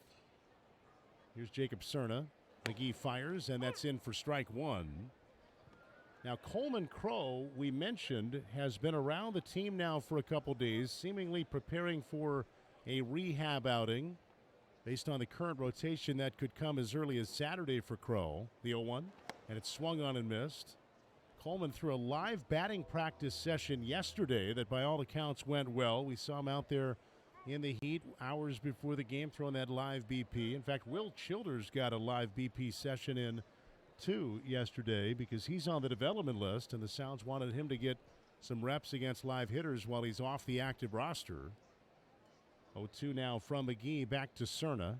Here's Jacob Cerna. McGee fires, and that's in for strike 1. Now, Coleman Crow, we mentioned, has been around the team now for a couple days, seemingly preparing for a rehab outing. Based on the current rotation, that could come as early as Saturday for Crow. The 0-1, and it's swung on and missed. Coleman threw a live batting practice session yesterday that by all accounts went well. We saw him out there in the heat hours before the game throwing that live BP. In fact, Will Childers got a live BP session in too yesterday because he's on the development list, and the Sounds wanted him to get some reps against live hitters while he's off the active roster. 0-2 now from McGee, back to Cerna.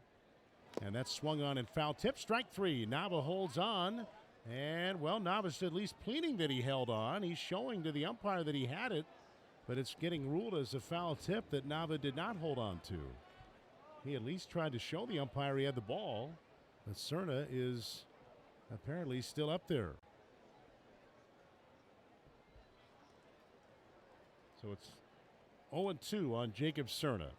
And that's swung on and foul tip. Strike 3. Nava holds on. And, well, Nava's at least pleading that he held on. He's showing to the umpire that he had it, but it's getting ruled as a foul tip that Nava did not hold on to. He at least tried to show the umpire he had the ball, but Cerna is apparently still up there. So it's 0-2 on Jacob Cerna.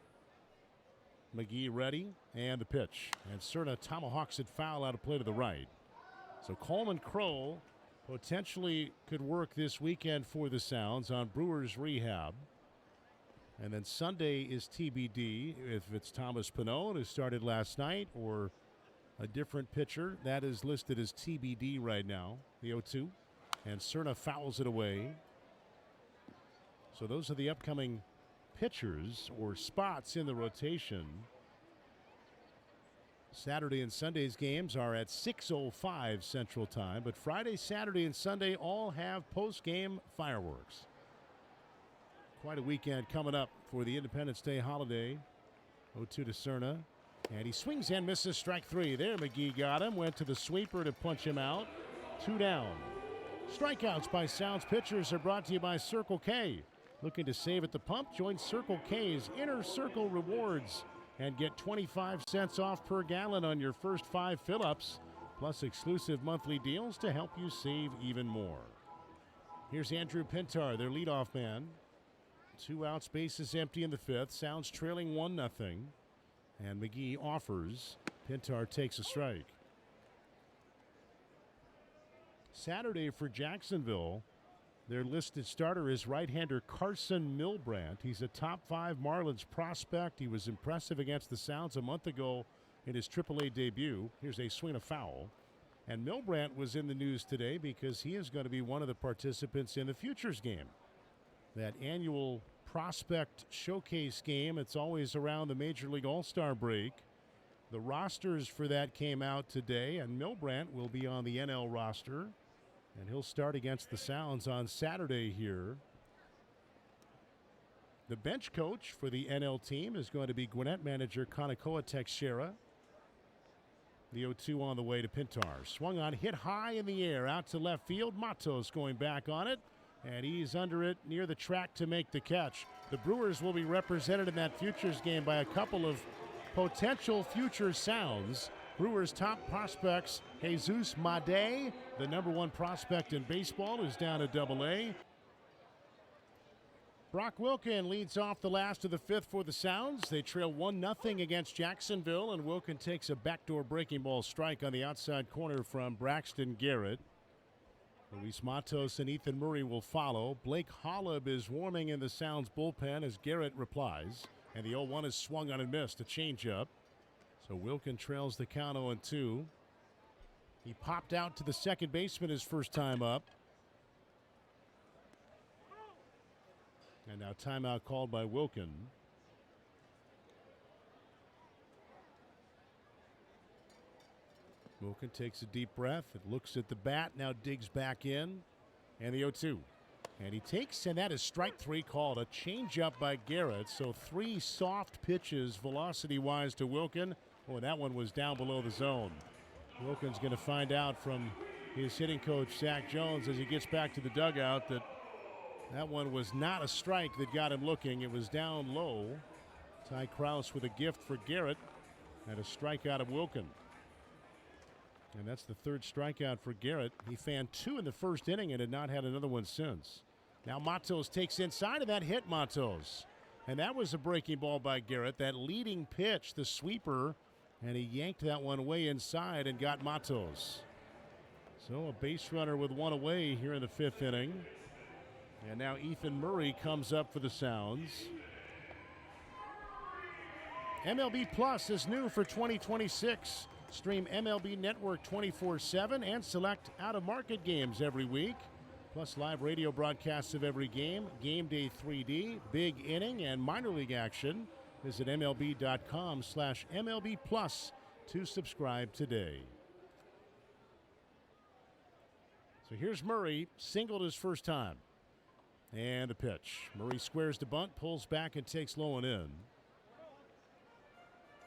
McGee ready, and the pitch. And Cerna tomahawks it foul out of play to the right. So Coleman Crow potentially could work this weekend for the Sounds on Brewers rehab. And then Sunday is TBD if it's Thomas Pannone, who started last night, or a different pitcher. That is listed as TBD right now, the 0-2. And Cerna fouls it away. So those are the upcoming pitchers or spots in the rotation. Saturday and Sunday's games are at 6:05 Central Time, but Friday, Saturday, and Sunday all have post-game fireworks. Quite a weekend coming up for the Independence Day holiday. 0-2 to Cerna, and he swings and misses strike 3. There, McGee got him, went to the sweeper to punch him out. 2 down. Strikeouts by Sounds pitchers are brought to you by Circle K. Looking to save at the pump? Join Circle K's Inner Circle Rewards and get 25 cents off per gallon on your first 5 fill-ups, plus exclusive monthly deals to help you save even more. Here's Andrew Pintar, their leadoff man. 2 outs, bases empty in the 5th. Sounds trailing 1-0. And McGee offers. Pintar takes a strike. Saturday for Jacksonville, their listed starter is right-hander Carson Milbrandt. He's a top 5 Marlins prospect. He was impressive against the Sounds a month ago in his AAA debut. Here's a swing, a foul. And Milbrandt was in the news today because he is going to be one of the participants in the Futures game. That annual prospect showcase game. It's always around the Major League All-Star break. The rosters for that came out today, and Milbrandt will be on the NL roster. And he'll start against the Sounds on Saturday here. The bench coach for the NL team is going to be Gwinnett manager Kanakoa Teixeira. The 0-2 on the way to Pintar. Swung on, hit high in the air, out to left field. Matos going back on it, and he's under it near the track to make the catch. The Brewers will be represented in that Futures game by a couple of potential future Sounds. Brewers' top prospects, Jesus Made, the #1 prospect in baseball, is down at AA. Brock Wilken leads off the last of the 5th for the Sounds. They trail 1-0 against Jacksonville, and Wilken takes a backdoor breaking ball strike on the outside corner from Braxton Garrett. Luis Matos and Ethan Murray will follow. Blake Holub is warming in the Sounds bullpen as Garrett replies. And the 0-1 is swung on and missed, a changeup. So Wilken trails the count 0-2. He popped out to the second baseman his first time up. And now timeout called by Wilken. Wilken takes a deep breath. It looks at the bat, now digs back in. And the 0-2. And he takes, and that is strike 3 called. A changeup by Garrett. So 3 soft pitches velocity-wise to Wilken. Oh, that one was down below the zone. Wilken's going to find out from his hitting coach, Zach Jones, as he gets back to the dugout that one was not a strike that got him looking. It was down low. Ty Krause with a gift for Garrett and a strikeout of Wilken. And that's the 3rd strikeout for Garrett. He fanned 2 in the first inning and had not had another one since. Now Matos takes inside, and that hit Matos. And that was a breaking ball by Garrett. That leading pitch, the sweeper, and he yanked that one way inside and got Matos. So a base runner with 1 away here in the 5th inning. And now Ethan Murray comes up for the Sounds. MLB Plus is new for 2026. Stream MLB Network 24/7 and select out-of-market games every week. Plus live radio broadcasts of every game, Game Day 3D, Big Inning, and minor league action. Visit MLB.com/MLB Plus to subscribe today. So here's Murray, singled his first time. And the pitch. Murray squares the bunt, pulls back, and takes low and in.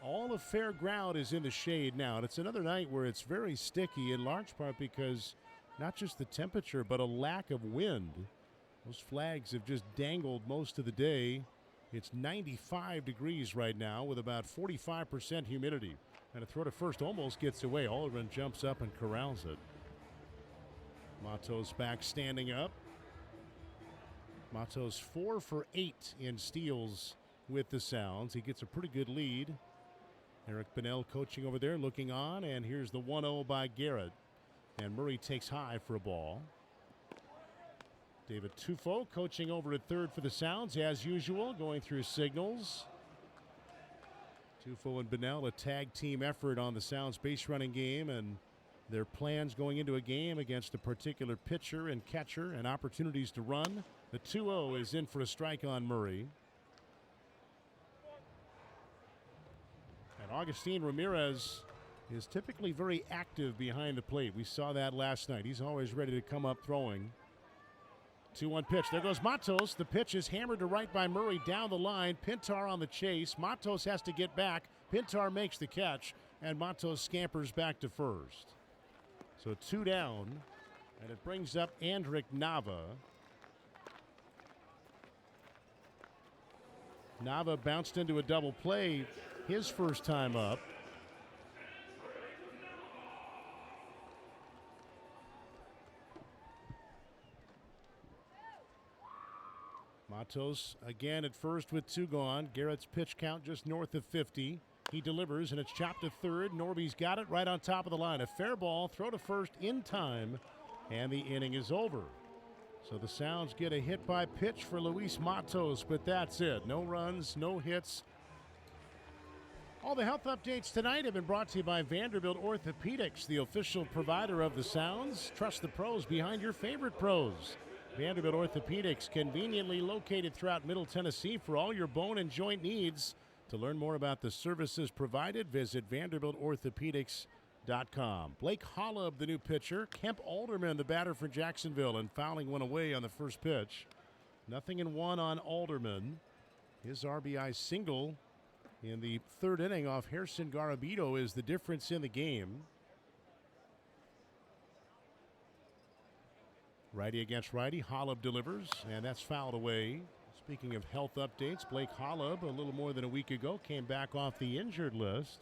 All of fair ground is in the shade now, and it's another night where it's very sticky, in large part because not just the temperature, but a lack of wind. Those flags have just dangled most of the day. It's 95 degrees right now with about 45% humidity. And a throw to first almost gets away. Alderman jumps up and corrals it. Matos back standing up. Matos 4 for 8 in steals with the Sounds. He gets a pretty good lead. Eric Bennell coaching over there, looking on, and here's the 1-0 by Garrett. And Murray takes high for a ball. David Tufo coaching over at third for the Sounds, as usual, going through signals. Tufo and Bennell, a tag team effort on the Sounds base running game, and their plans going into a game against a particular pitcher and catcher and opportunities to run. The 2-0 is in for a strike on Murray. And Augustine Ramirez is typically very active behind the plate. We saw that last night. He's always ready to come up throwing. 2-1 pitch. There goes Matos. The pitch is hammered to right by Murray down the line. Pintar on the chase. Matos has to get back. Pintar makes the catch, and Matos scampers back to first. So 2 down, and it brings up Andrick Nava. Nava bounced into a double play his first time up. Matos again at first with 2 gone. Garrett's pitch count just north of 50. He delivers, and it's chopped to third. Norby's got it right on top of the line. A fair ball, throw to first in time, and the inning is over. So the Sounds get a hit by pitch for Luis Matos, but that's it. No runs, no hits. All the health updates tonight have been brought to you by Vanderbilt Orthopedics, the official provider of the Sounds. Trust the pros behind your favorite pros. Vanderbilt Orthopedics, conveniently located throughout Middle Tennessee for all your bone and joint needs. To learn more about the services provided, visit VanderbiltOrthopedics.com. Blake Holub, the new pitcher. Kemp Alderman, the batter for Jacksonville, and fouling one away on the first pitch. 0-1 on Alderman. His RBI single in the third inning off Harrison Garabito is the difference in the game. Righty against righty. Holub delivers, and that's fouled away. Speaking of health updates, Blake Holub, a little more than a week ago, came back off the injured list.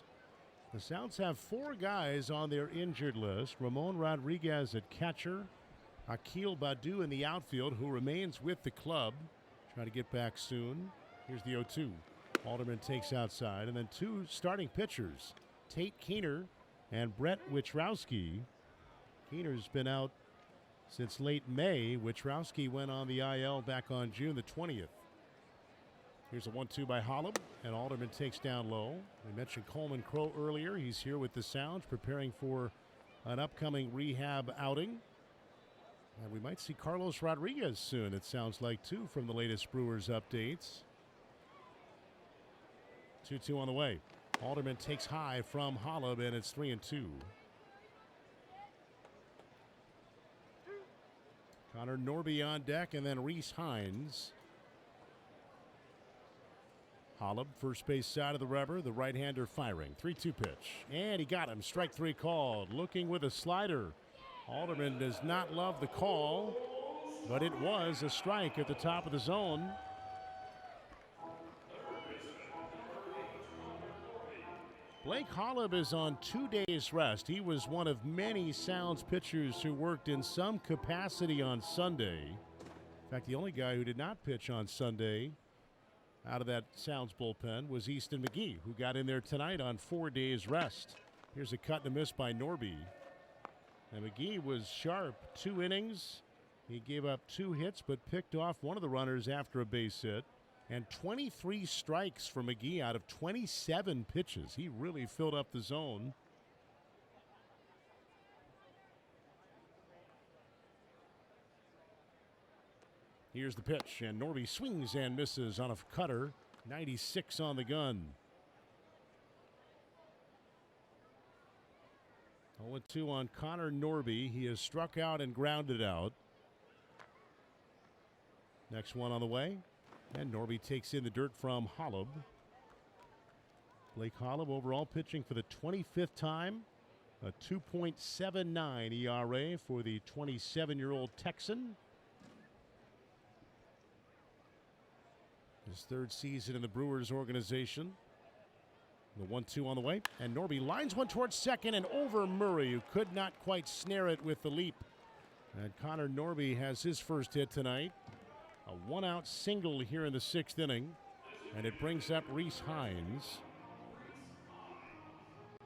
The Sounds have 4 guys on their injured list. Ramon Rodriguez at catcher. Akil Badu in the outfield, who remains with the club. Trying to get back soon. Here's the 0-2. Alderman takes outside. And then 2 starting pitchers, Tate Keener and Brett Wichrowski. Keener's been out since late May. Wichrowski went on the IL back on June the 20th. Here's a 1-2 by Holub, and Alderman takes down low. We mentioned Coleman Crow earlier. He's here with the Sounds, preparing for an upcoming rehab outing. And we might see Carlos Rodriguez soon, it sounds like, too, from the latest Brewers updates. 2-2 on the way. Alderman takes high from Holub, and it's 3-2. Connor Norby on deck, and then Reese Hines. Holub, first base side of the rubber, the right-hander firing. 3-2 pitch. And he got him. Strike 3 called. Looking with a slider. Alderman does not love the call, but it was a strike at the top of the zone. Blake Holub is on 2 days rest. He was one of many Sounds pitchers who worked in some capacity on Sunday. In fact, the only guy who did not pitch on Sunday out of that Sounds bullpen was Easton McGee, who got in there tonight on 4 days rest. Here's a cut and a miss by Norby. And McGee was sharp. 2 innings. He gave up 2 hits, but picked off one of the runners after a base hit. And 23 strikes for McGee out of 27 pitches. He really filled up the zone. Here's the pitch, and Norby swings and misses on a cutter. 96 on the gun. 0-2 on Connor Norby. He has struck out and grounded out. Next one on the way. And Norby takes in the dirt from Holub. Blake Holub overall pitching for the 25th time. A 2.79 ERA for the 27-year-old Texan. His 3rd season in the Brewers organization. The 1-2 on the way. And Norby lines one towards second and over Murray, who could not quite snare it with the leap. And Connor Norby has his first hit tonight. A 1-out single here in the 6th inning. And it brings up Reese Hines.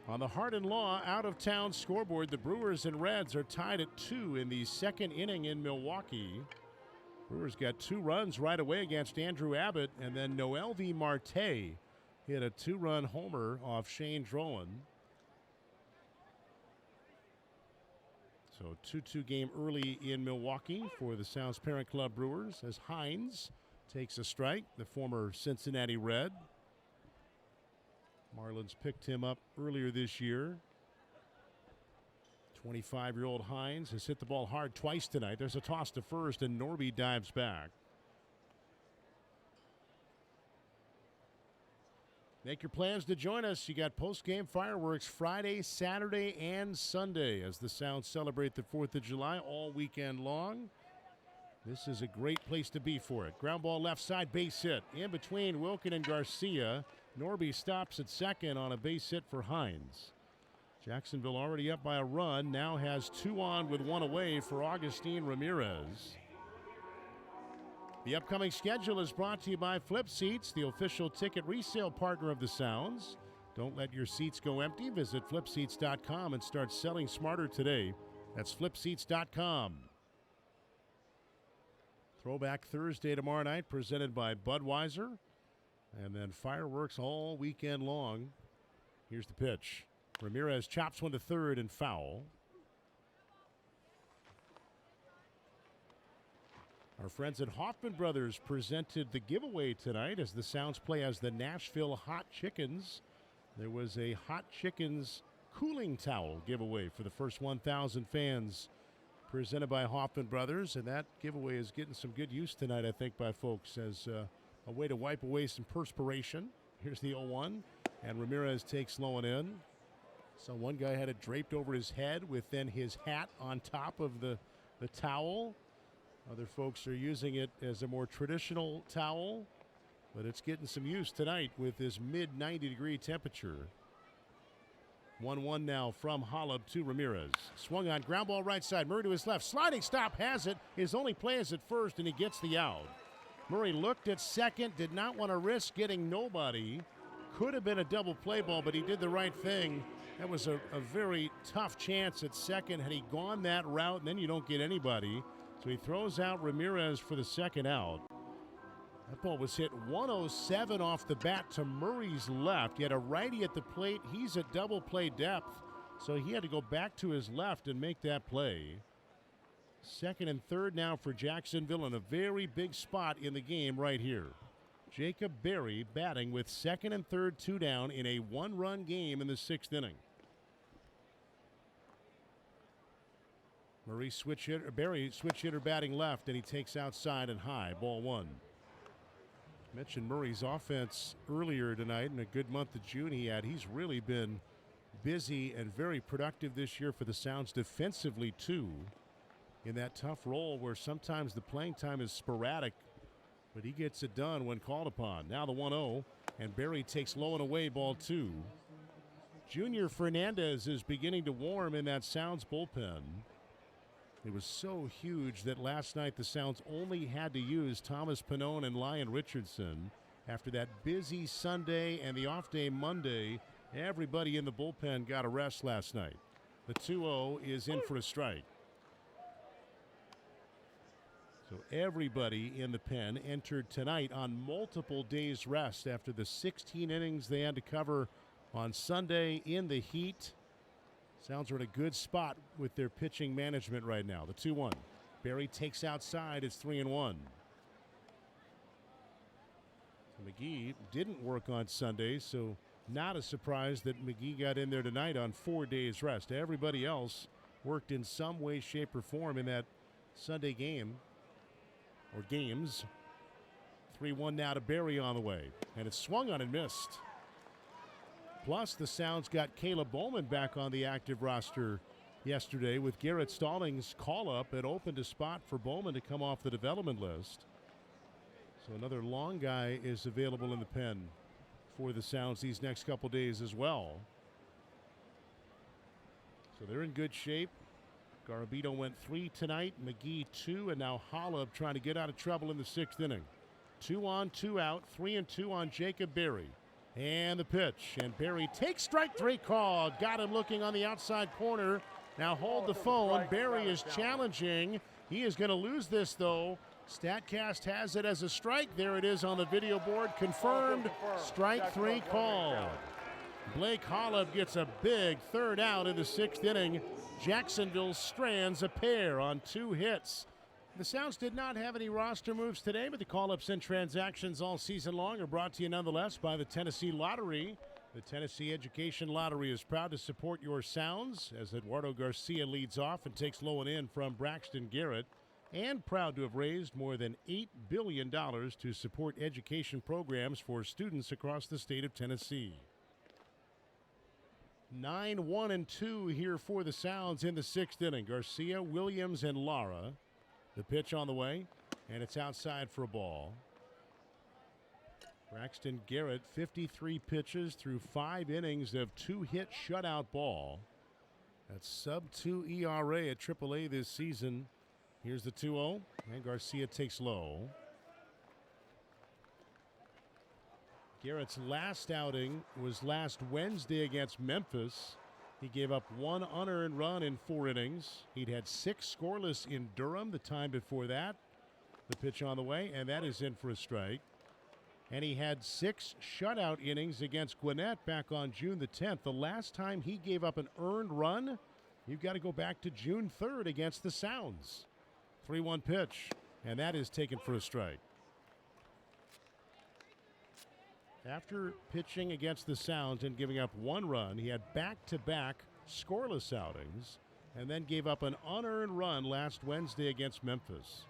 On the Hart and Law out-of-town scoreboard, the Brewers and Reds are tied at 2 in the 2nd inning in Milwaukee. Brewers got 2 runs right away against Andrew Abbott, and then Noelvi Marte hit a 2-run homer off Shane Drowan. So 2-2 game early in Milwaukee for the Sounds parent club Brewers as Hines takes a strike, the former Cincinnati Red. Marlins picked him up earlier this year. 25-year-old Hines has hit the ball hard twice tonight. There's a toss to first, and Norby dives back. Make your plans to join us. You got post-game fireworks Friday, Saturday, and Sunday as the Sounds celebrate the 4th of July all weekend long. This is a great place to be for it. Ground ball left side, base hit. In between Wilkin and Garcia. Norby stops at second on a base hit for Hines. Jacksonville already up by a run. Now has 2 on with 1 away for Augustine Ramirez. The upcoming schedule is brought to you by Flip Seats, the official ticket resale partner of the Sounds. Don't let your seats go empty. Visit flipseats.com and start selling smarter today. That's flipseats.com. Throwback Thursday tomorrow night presented by Budweiser. And then fireworks all weekend long. Here's the pitch. Ramirez chops one to third and foul. Our friends at Hoffman Brothers presented the giveaway tonight as the Sounds play as the Nashville Hot Chickens. There was a Hot Chickens cooling towel giveaway for the first 1,000 fans, presented by Hoffman Brothers. And that giveaway is getting some good use tonight, I think, by folks as a way to wipe away some perspiration. Here's the 0-1, and Ramirez takes low and in. So one guy had it draped over his head with then his hat on top of the towel. Other folks are using it as a more traditional towel, but it's getting some use tonight with this mid-90-degree temperature. 1-1 now from Holub to Ramirez. Swung on, ground ball right side. Murray to his left. Sliding stop has it. His only play is at first, and he gets the out. Murray looked at second, did not want to risk getting nobody. Could have been a double play ball, but he did the right thing. That was a very tough chance at second. Had he gone that route, and then you don't get anybody. So he throws out Ramirez for the second out. That ball was hit 107 off the bat to Murray's left. He had a righty at the plate. He's at double play depth, so he had to go back to his left and make that play. Second and third now for Jacksonville in a very big spot in the game right here. Jacob Berry batting with second and third, 2 down in a 1-run game in the 6th inning. Berry switch hitter batting left, and he takes outside and high. Ball 1. Mentioned Murray's offense earlier tonight, and a good month of June he had. He's really been busy and very productive this year for the Sounds defensively too, in that tough role where sometimes the playing time is sporadic, but he gets it done when called upon. Now the 1-0, and Berry takes low and away. Ball 2. Junior Fernandez is beginning to warm in that Sounds bullpen. It was so huge that last night the Sounds only had to use Thomas Pannone and Lyon Richardson. After that busy Sunday and the off day Monday, everybody in the bullpen got a rest last night. The 2-0 is in for a strike. So everybody in the pen entered tonight on multiple days rest after the 16 innings they had to cover on Sunday in the heat. Sounds are in a good spot with their pitching management right now. The 2-1. Berry takes outside. It's 3-1. So McGee didn't work on Sunday, so not a surprise that McGee got in there tonight on 4 days rest. Everybody else worked in some way, shape, or form in that Sunday game or games. 3-1 now to Berry on the way, and it's swung on and missed. Plus, the Sounds got Caleb Bowman back on the active roster yesterday with Garrett Stallings' call-up. It opened a spot for Bowman to come off the development list. So another long guy is available in the pen for the Sounds these next couple days as well. So they're in good shape. Garabito went 3 tonight, McGee 2, and now Holub trying to get out of trouble in the 6th inning. 2 on, 2 out, 3-2 on Jacob Berry. And the pitch, and Berry takes strike 3 called. Got him looking on the outside corner. Now hold the phone. Berry is challenging. He is going to lose this, though. StatCast has it as a strike. There it is on the video board. Confirmed. Strike 3 called. Blake Holub gets a big third out in the 6th inning. Jacksonville strands a pair on 2 hits. The Sounds did not have any roster moves today, but the call-ups and transactions all season long are brought to you nonetheless by the Tennessee Lottery. The Tennessee Education Lottery is proud to support your Sounds as Eduardo Garcia leads off and takes low and in from Braxton Garrett, and proud to have raised more than $8 billion to support education programs for students across the state of Tennessee. 9-1-2 here for the Sounds in the 6th inning. Garcia, Williams, and Lara. The pitch on the way, and it's outside for a ball. Braxton Garrett, 53 pitches through 5 innings of 2-hit shutout ball. That's sub-2 ERA at AAA this season. Here's the 2-0, and Garcia takes low. Garrett's last outing was last Wednesday against Memphis. He gave up 1 unearned run in 4 innings. He'd had 6 scoreless in Durham the time before that. The pitch on the way, and that is in for a strike. And he had 6 shutout innings against Gwinnett back on June the 10th. The last time he gave up an earned run, you've got to go back to June 3rd against the Sounds. 3-1 pitch, and that is taken for a strike. After pitching against the Sounds and giving up 1 run, he had back-to-back scoreless outings and then gave up an unearned run last Wednesday against Memphis.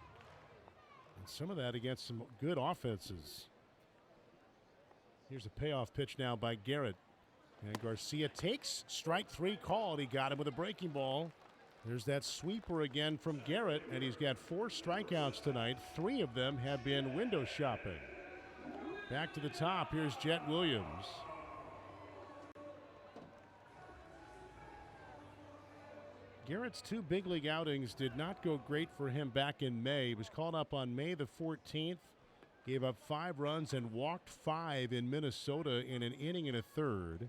And some of that against some good offenses. Here's a payoff pitch now by Garrett. And Garcia takes strike 3 called. He got him with a breaking ball. There's that sweeper again from Garrett, and he's got 4 strikeouts tonight. 3 of them have been window shopping. Back to the top. Here's Jet Williams. Garrett's 2 big league outings did not go great for him back in May. He was called up on May the 14th, gave up 5 runs and walked 5 in Minnesota in an inning and a third,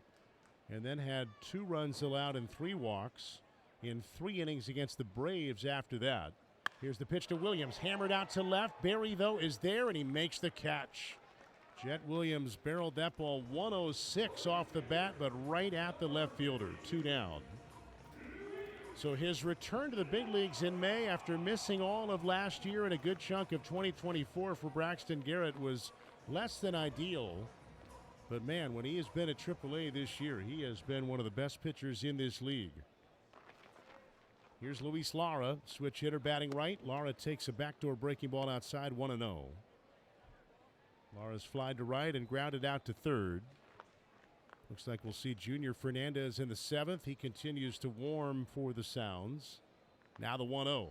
and then had 2 runs allowed and 3 walks in 3 innings against the Braves after that. Here's the pitch to Williams, hammered out to left. Berry, though, is there, and he makes the catch. Jet Williams barreled that ball 106 off the bat, but right at the left fielder. 2 down. So his return to the big leagues in May after missing all of last year and a good chunk of 2024 for Braxton Garrett was less than ideal. But man, when he has been at AAA this year, he has been one of the best pitchers in this league. Here's Luis Lara, switch hitter batting right. Lara takes a backdoor breaking ball outside, 1-0. Lara's flied to right and grounded out to third. Looks like we'll see Junior Fernandez in the 7th. He continues to warm for the Sounds. Now the 1-0.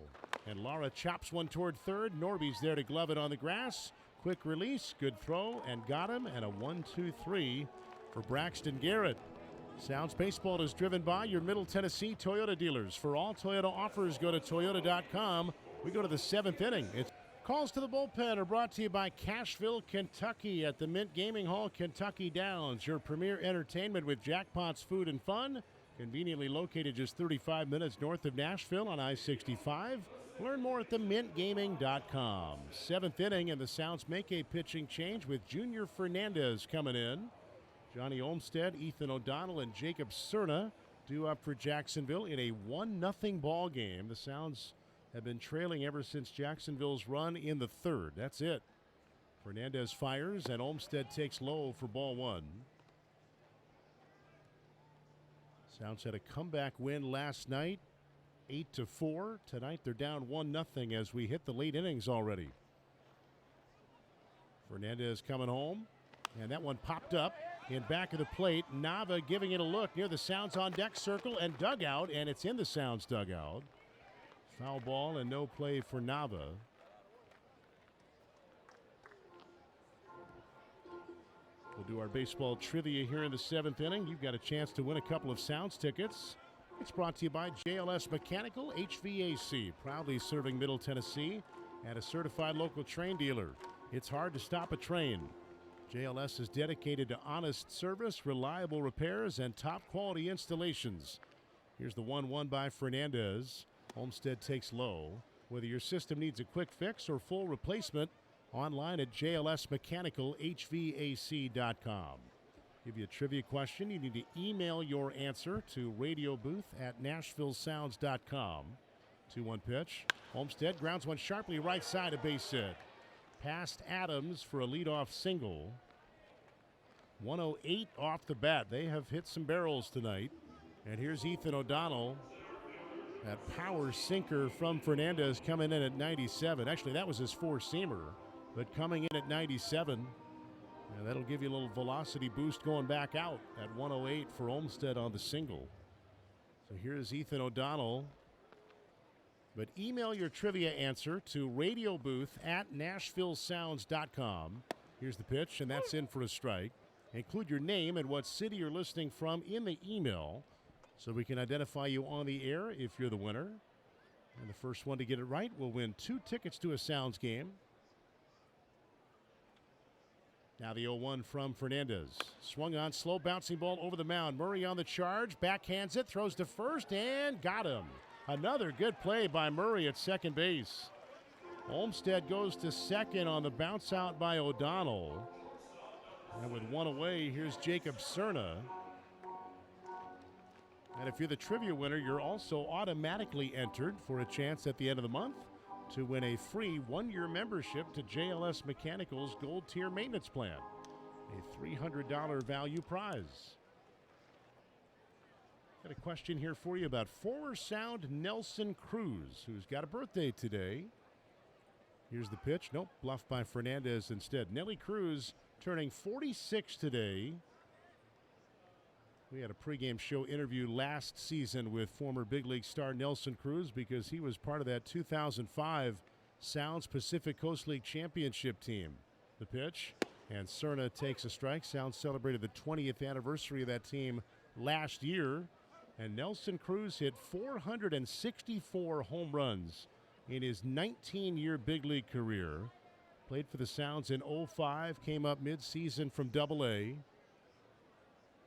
And Lara chops one toward third. Norby's there to glove it on the grass. Quick release, good throw, and got him. And a 1-2-3 for Braxton Garrett. Sounds Baseball is driven by your Middle Tennessee Toyota dealers. For all Toyota offers, go to Toyota.com. We go to the 7th inning. It's calls to the bullpen are brought to you by Nashville, Kentucky at the Mint Gaming Hall, Kentucky Downs. Your premier entertainment with Jackpots Food and Fun. Conveniently located just 35 minutes north of Nashville on I-65. Learn more at themintgaming.com. 7th inning, and the Sounds make a pitching change with Junior Fernandez coming in. Johnny Olmstead, Ethan O'Donnell, and Jacob Cerna due up for Jacksonville in a 1-0 ball game. The Sounds have been trailing ever since Jacksonville's run in the 3rd. That's it. Fernandez fires, and Olmstead takes low for ball 1. Sounds had a comeback win last night, 8-4. Tonight they're down 1-0 as we hit the late innings already. Fernandez coming home, and that one popped up in back of the plate. Nava giving it a look near the Sounds on deck circle and dugout, and it's in the Sounds dugout. Foul ball and no play for Nava. We'll do our baseball trivia here in the 7th inning. You've got a chance to win a couple of Sounds tickets. It's brought to you by JLS Mechanical HVAC, proudly serving Middle Tennessee and a certified local train dealer. It's hard to stop a train. JLS is dedicated to honest service, reliable repairs, and top quality installations. Here's the 1-1 by Fernandez. Olmstead takes low. Whether your system needs a quick fix or full replacement, online at jlsmechanicalhvac.com. Give you a trivia question. You need to email your answer to radiobooth@nashvillesounds.com. 2-1 pitch. Olmstead grounds one sharply right side, a base hit. Past Adams for a leadoff single. 108 off the bat. They have hit some barrels tonight. And here's Ethan O'Donnell. That power sinker from Fernandez coming in at 97. Actually, that was his 4-seamer, but coming in at 97. And that'll give you a little velocity boost going back out at 108 for Olmstead on the single. So here's Ethan O'Donnell. But email your trivia answer to radiobooth@nashvillesounds.com. Here's the pitch, and that's in for a strike. Include your name and what city you're listening from in the email so we can identify you on the air if you're the winner. And the first one to get it right will win 2 tickets to a Sounds game. Now the 0-1 from Fernandez. Swung on, slow bouncing ball over the mound. Murray on the charge, backhands it, throws to first, and got him. Another good play by Murray at second base. Olmstead goes to second on the bounce out by O'Donnell. And with one away, here's Jacob Cerna. And if you're the trivia winner, you're also automatically entered for a chance at the end of the month to win a free 1-year membership to JLS Mechanical's Gold Tier Maintenance Plan. A $300 value prize. Got a question here for you about former Sound Nelson Cruz, who's got a birthday today. Here's the pitch. Nope, bluffed by Fernandez instead. Nelly Cruz turning 46 today. We had a pregame show interview last season with former big league star Nelson Cruz because he was part of that 2005 Sounds Pacific Coast League Championship team. The pitch, and Cerna takes a strike. Sounds celebrated the 20th anniversary of that team last year. And Nelson Cruz hit 464 home runs in his 19-year big league career. Played for the Sounds in 05, came up midseason from Double-A.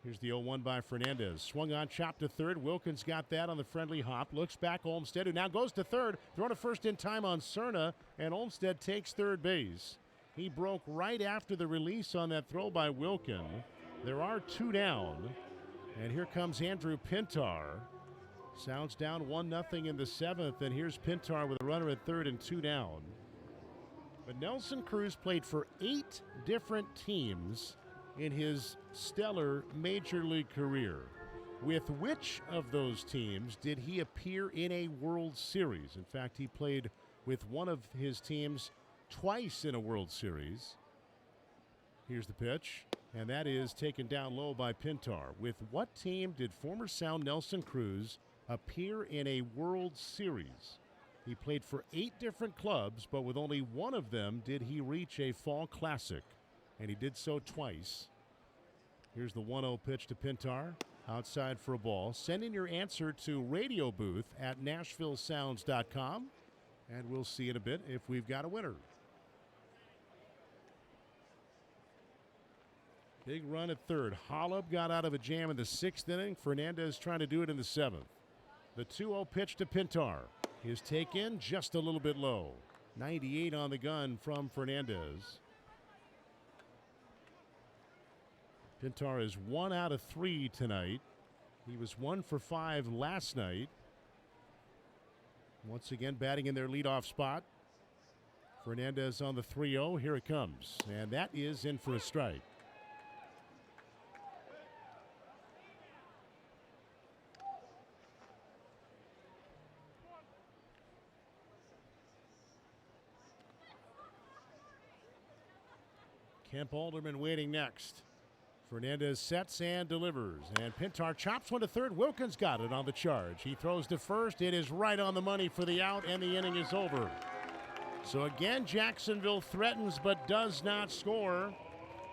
Here's the 0-1 by Fernandez. Swung on, chopped to third. Wilkins got that on the friendly hop. Looks back, Olmstead, who now goes to third. Thrown to first in time on Cerna, and Olmstead takes third base. He broke right after the release on that throw by Wilkin. There are two down, and here comes Andrew Pintar. Sounds down 1-0 in the seventh, and here's Pintar with a runner at third and two down. But Nelson Cruz played for 8 different teams in his stellar major league career. With which of those teams did he appear in a World Series? In fact, he played with one of his teams twice in a World Series. Here's the pitch, and that is taken down low by Pintar. With what team did former Sound Nelson Cruz appear in a World Series? He played for 8 different clubs, but with only one of them did he reach a Fall Classic, and he did so twice. Here's the 1-0 pitch to Pintar, outside for a ball. Send in your answer to radio booth at NashvilleSounds.com, and we'll see in a bit if we've got a winner. Big run at third. Holub got out of a jam in the 6th inning. Fernandez trying to do it in the 7th. The 2-0 pitch to Pintar. His take in just a little bit low. 98 on the gun from Fernandez. Pintar is 1 out of 3 tonight. He was 1 for 5 last night. Once again batting in their leadoff spot. Fernandez on the 3-0. Here it comes. And that is in for a strike. Kemp Alderman waiting next. Fernandez sets and delivers. And Pintar chops one to third. Wilkins got it on the charge. He throws to first. It is right on the money for the out, and the inning is over. So again, Jacksonville threatens but does not score.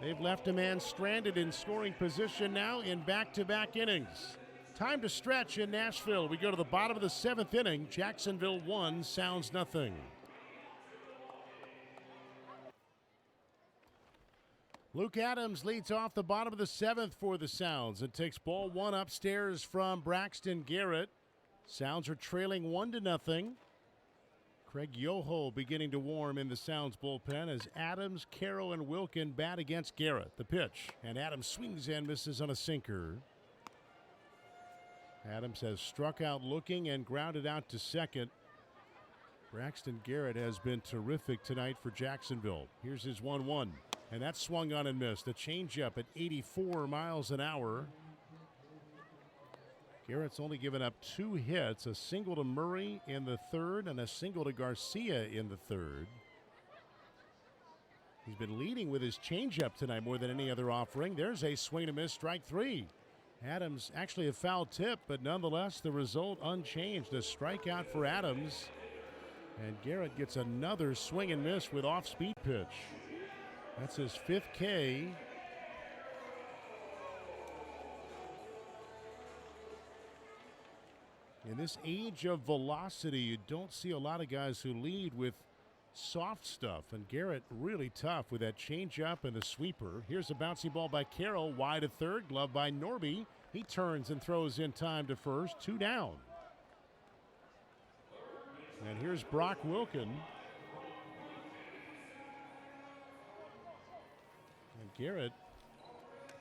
They've left a man stranded in scoring position now in back-to-back innings. Time to stretch in Nashville. We go to the bottom of the 7th inning. Jacksonville 1, Sounds nothing. Luke Adams leads off the bottom of the 7th for the Sounds and takes ball 1 upstairs from Braxton Garrett. Sounds are trailing 1-0. Craig Yoho beginning to warm in the Sounds bullpen as Adams, Caro, and Wilkin bat against Garrett. The pitch, and Adams swings and misses on a sinker. Adams has struck out looking and grounded out to second. Braxton Garrett has been terrific tonight for Jacksonville. Here's his 1-1. And that swung on and missed. A changeup at 84 miles an hour. Garrett's only given up 2 hits, a single to Murray in the 3rd and a single to Garcia in the 3rd. He's been leading with his changeup tonight more than any other offering. There's a swing and miss, strike 3. Adams actually a foul tip, but nonetheless the result unchanged. A strikeout for Adams. And Garrett gets another swing and miss with off-speed pitch. That's his 5th K. In this age of velocity, you don't see a lot of guys who lead with soft stuff. And Garrett really tough with that changeup and the sweeper. Here's a bouncy ball by Carroll, wide at third, glove by Norby. He turns and throws in time to first, 2 down. And here's Brock Wilkin. And Garrett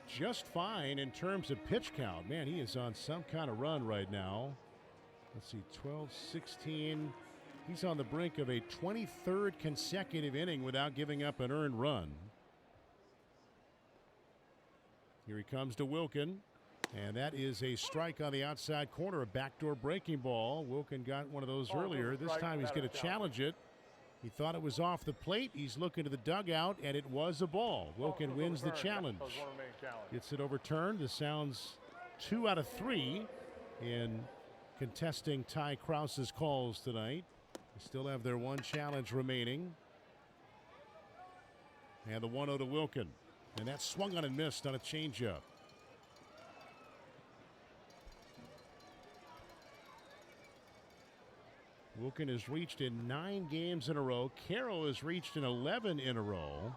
just fine in terms of pitch count. Man, he is on some kind of run right now. Let's see, 12, 16. He's on the brink of a 23rd consecutive inning without giving up an earned run. Here he comes to Wilkin. And that is a strike on the outside corner, a backdoor breaking ball. Wilkin got one of those earlier. This time he's going to challenge it. He thought it was off the plate. He's looking to the dugout, and it was a ball. Wilkin wins the challenge. Gets it overturned. The Sounds 2 out of 3 in contesting Ty Krause's calls tonight. They still have their one challenge remaining. And the 1-0 to Wilkin. And that swung on and missed on a changeup. Wilkin has reached in 9 games in a row. Carroll has reached in 11 in a row.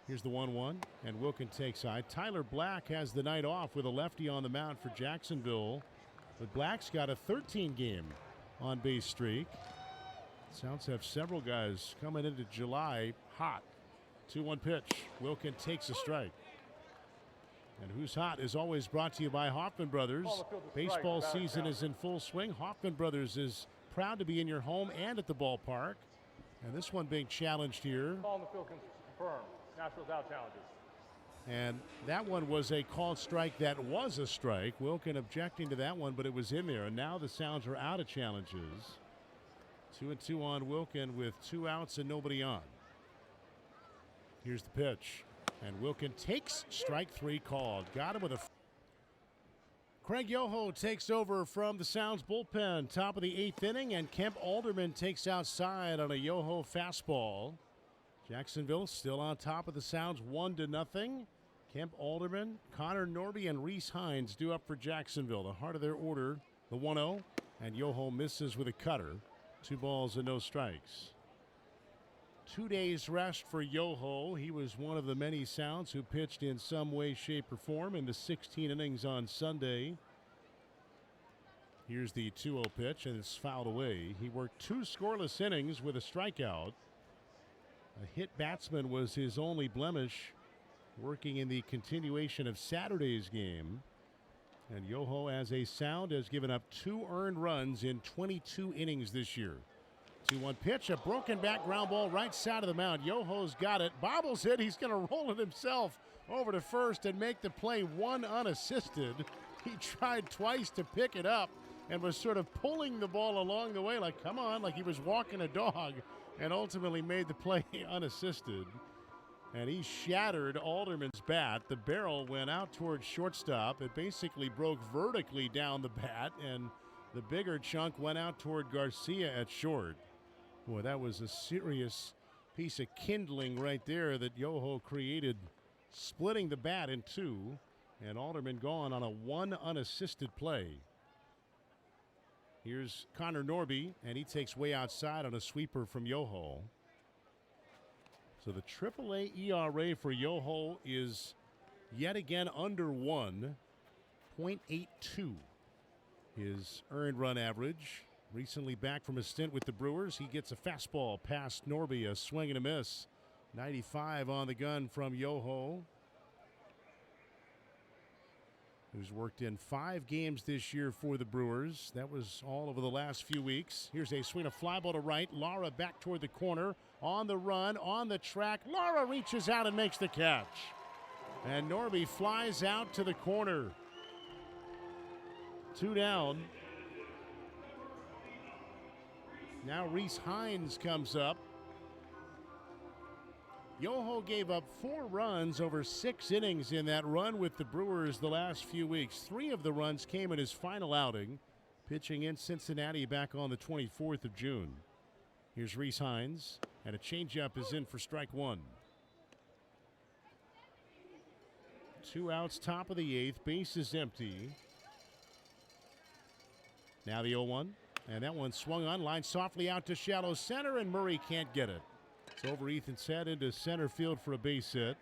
Here's the 1-1, and Wilkin takes side. Tyler Black has the night off with a lefty on the mound for Jacksonville. But Black's got a 13-game on-base streak. Sounds have several guys coming into July hot. 2-1 pitch. Wilkin takes a strike. And Who's Hot is always brought to you by Hoffman Brothers. Baseball season is in full swing. Hoffman Brothers is proud to be in your home and at the ballpark. And this one being challenged here.
Ball in the field confirmed. Nashville's out challenges.
And that one was a called strike that was a strike. Wilkin objecting to that one, but it was in there. And now the Sounds are out of challenges. 2-2 on Wilkin with 2 outs and nobody on. Here's the pitch. And Wilkin takes strike 3 called. Got him with a... Craig Yoho takes over from the Sounds bullpen, top of the 8th inning, and Kemp Alderman takes outside on a Yoho fastball. Jacksonville still on top of the Sounds 1-0. Kemp Alderman, Connor Norby, and Reese Hines due up for Jacksonville. The heart of their order, the 1-0, and Yoho misses with a cutter. 2 balls and no strikes. 2 days rest for Yoho. He was one of the many Sounds who pitched in some way, shape, or form in the 16 innings on Sunday. Here's the 2-0 pitch, and it's fouled away. He worked 2 scoreless innings with a strikeout. A hit batsman was his only blemish, working in the continuation of Saturday's game. And Yoho, as a Sound, has given up 2 earned runs in 22 innings this year. 2-1 pitch, a broken back ground ball right side of the mound. Yoho's got it, bobbles it. He's going to roll it himself over to first and make the play 1 unassisted. He tried twice to pick it up and was sort of pulling the ball along the way like, come on, like he was walking a dog, and ultimately made the play unassisted. And he shattered Alderman's bat. The barrel went out towards shortstop. It basically broke vertically down the bat, and the bigger chunk went out toward Garcia at short. Boy, that was a serious piece of kindling right there that Yoho created, splitting the bat in 2, and Alderman gone on a 1 unassisted play. Here's Connor Norby, and he takes way outside on a sweeper from Yoho. So the AAA ERA for Yoho is yet again under 1, 0.82. His earned run average. Recently back from a stint with the Brewers, he gets a fastball past Norby, a swing and a miss. 95 on the gun from Yoho, who's worked in 5 games this year for the Brewers. That was all over the last few weeks. Here's a swing, a fly ball to right. Lara back toward the corner, on the run, on the track. Lara reaches out and makes the catch. And Norby flies out to the corner. 2 down. Now Reese Hines comes up. Yoho gave up 4 runs over 6 innings in that run with the Brewers the last few weeks. 3 of the runs came in his final outing, pitching in Cincinnati back on the 24th of June. Here's Reese Hines, and a changeup is in for strike 1. 2 outs, top of the 8th, base is empty. Now the 0-1. And that one swung on, line softly out to shallow center, and Murray can't get it. It's over Ethan's head into center field for a base hit.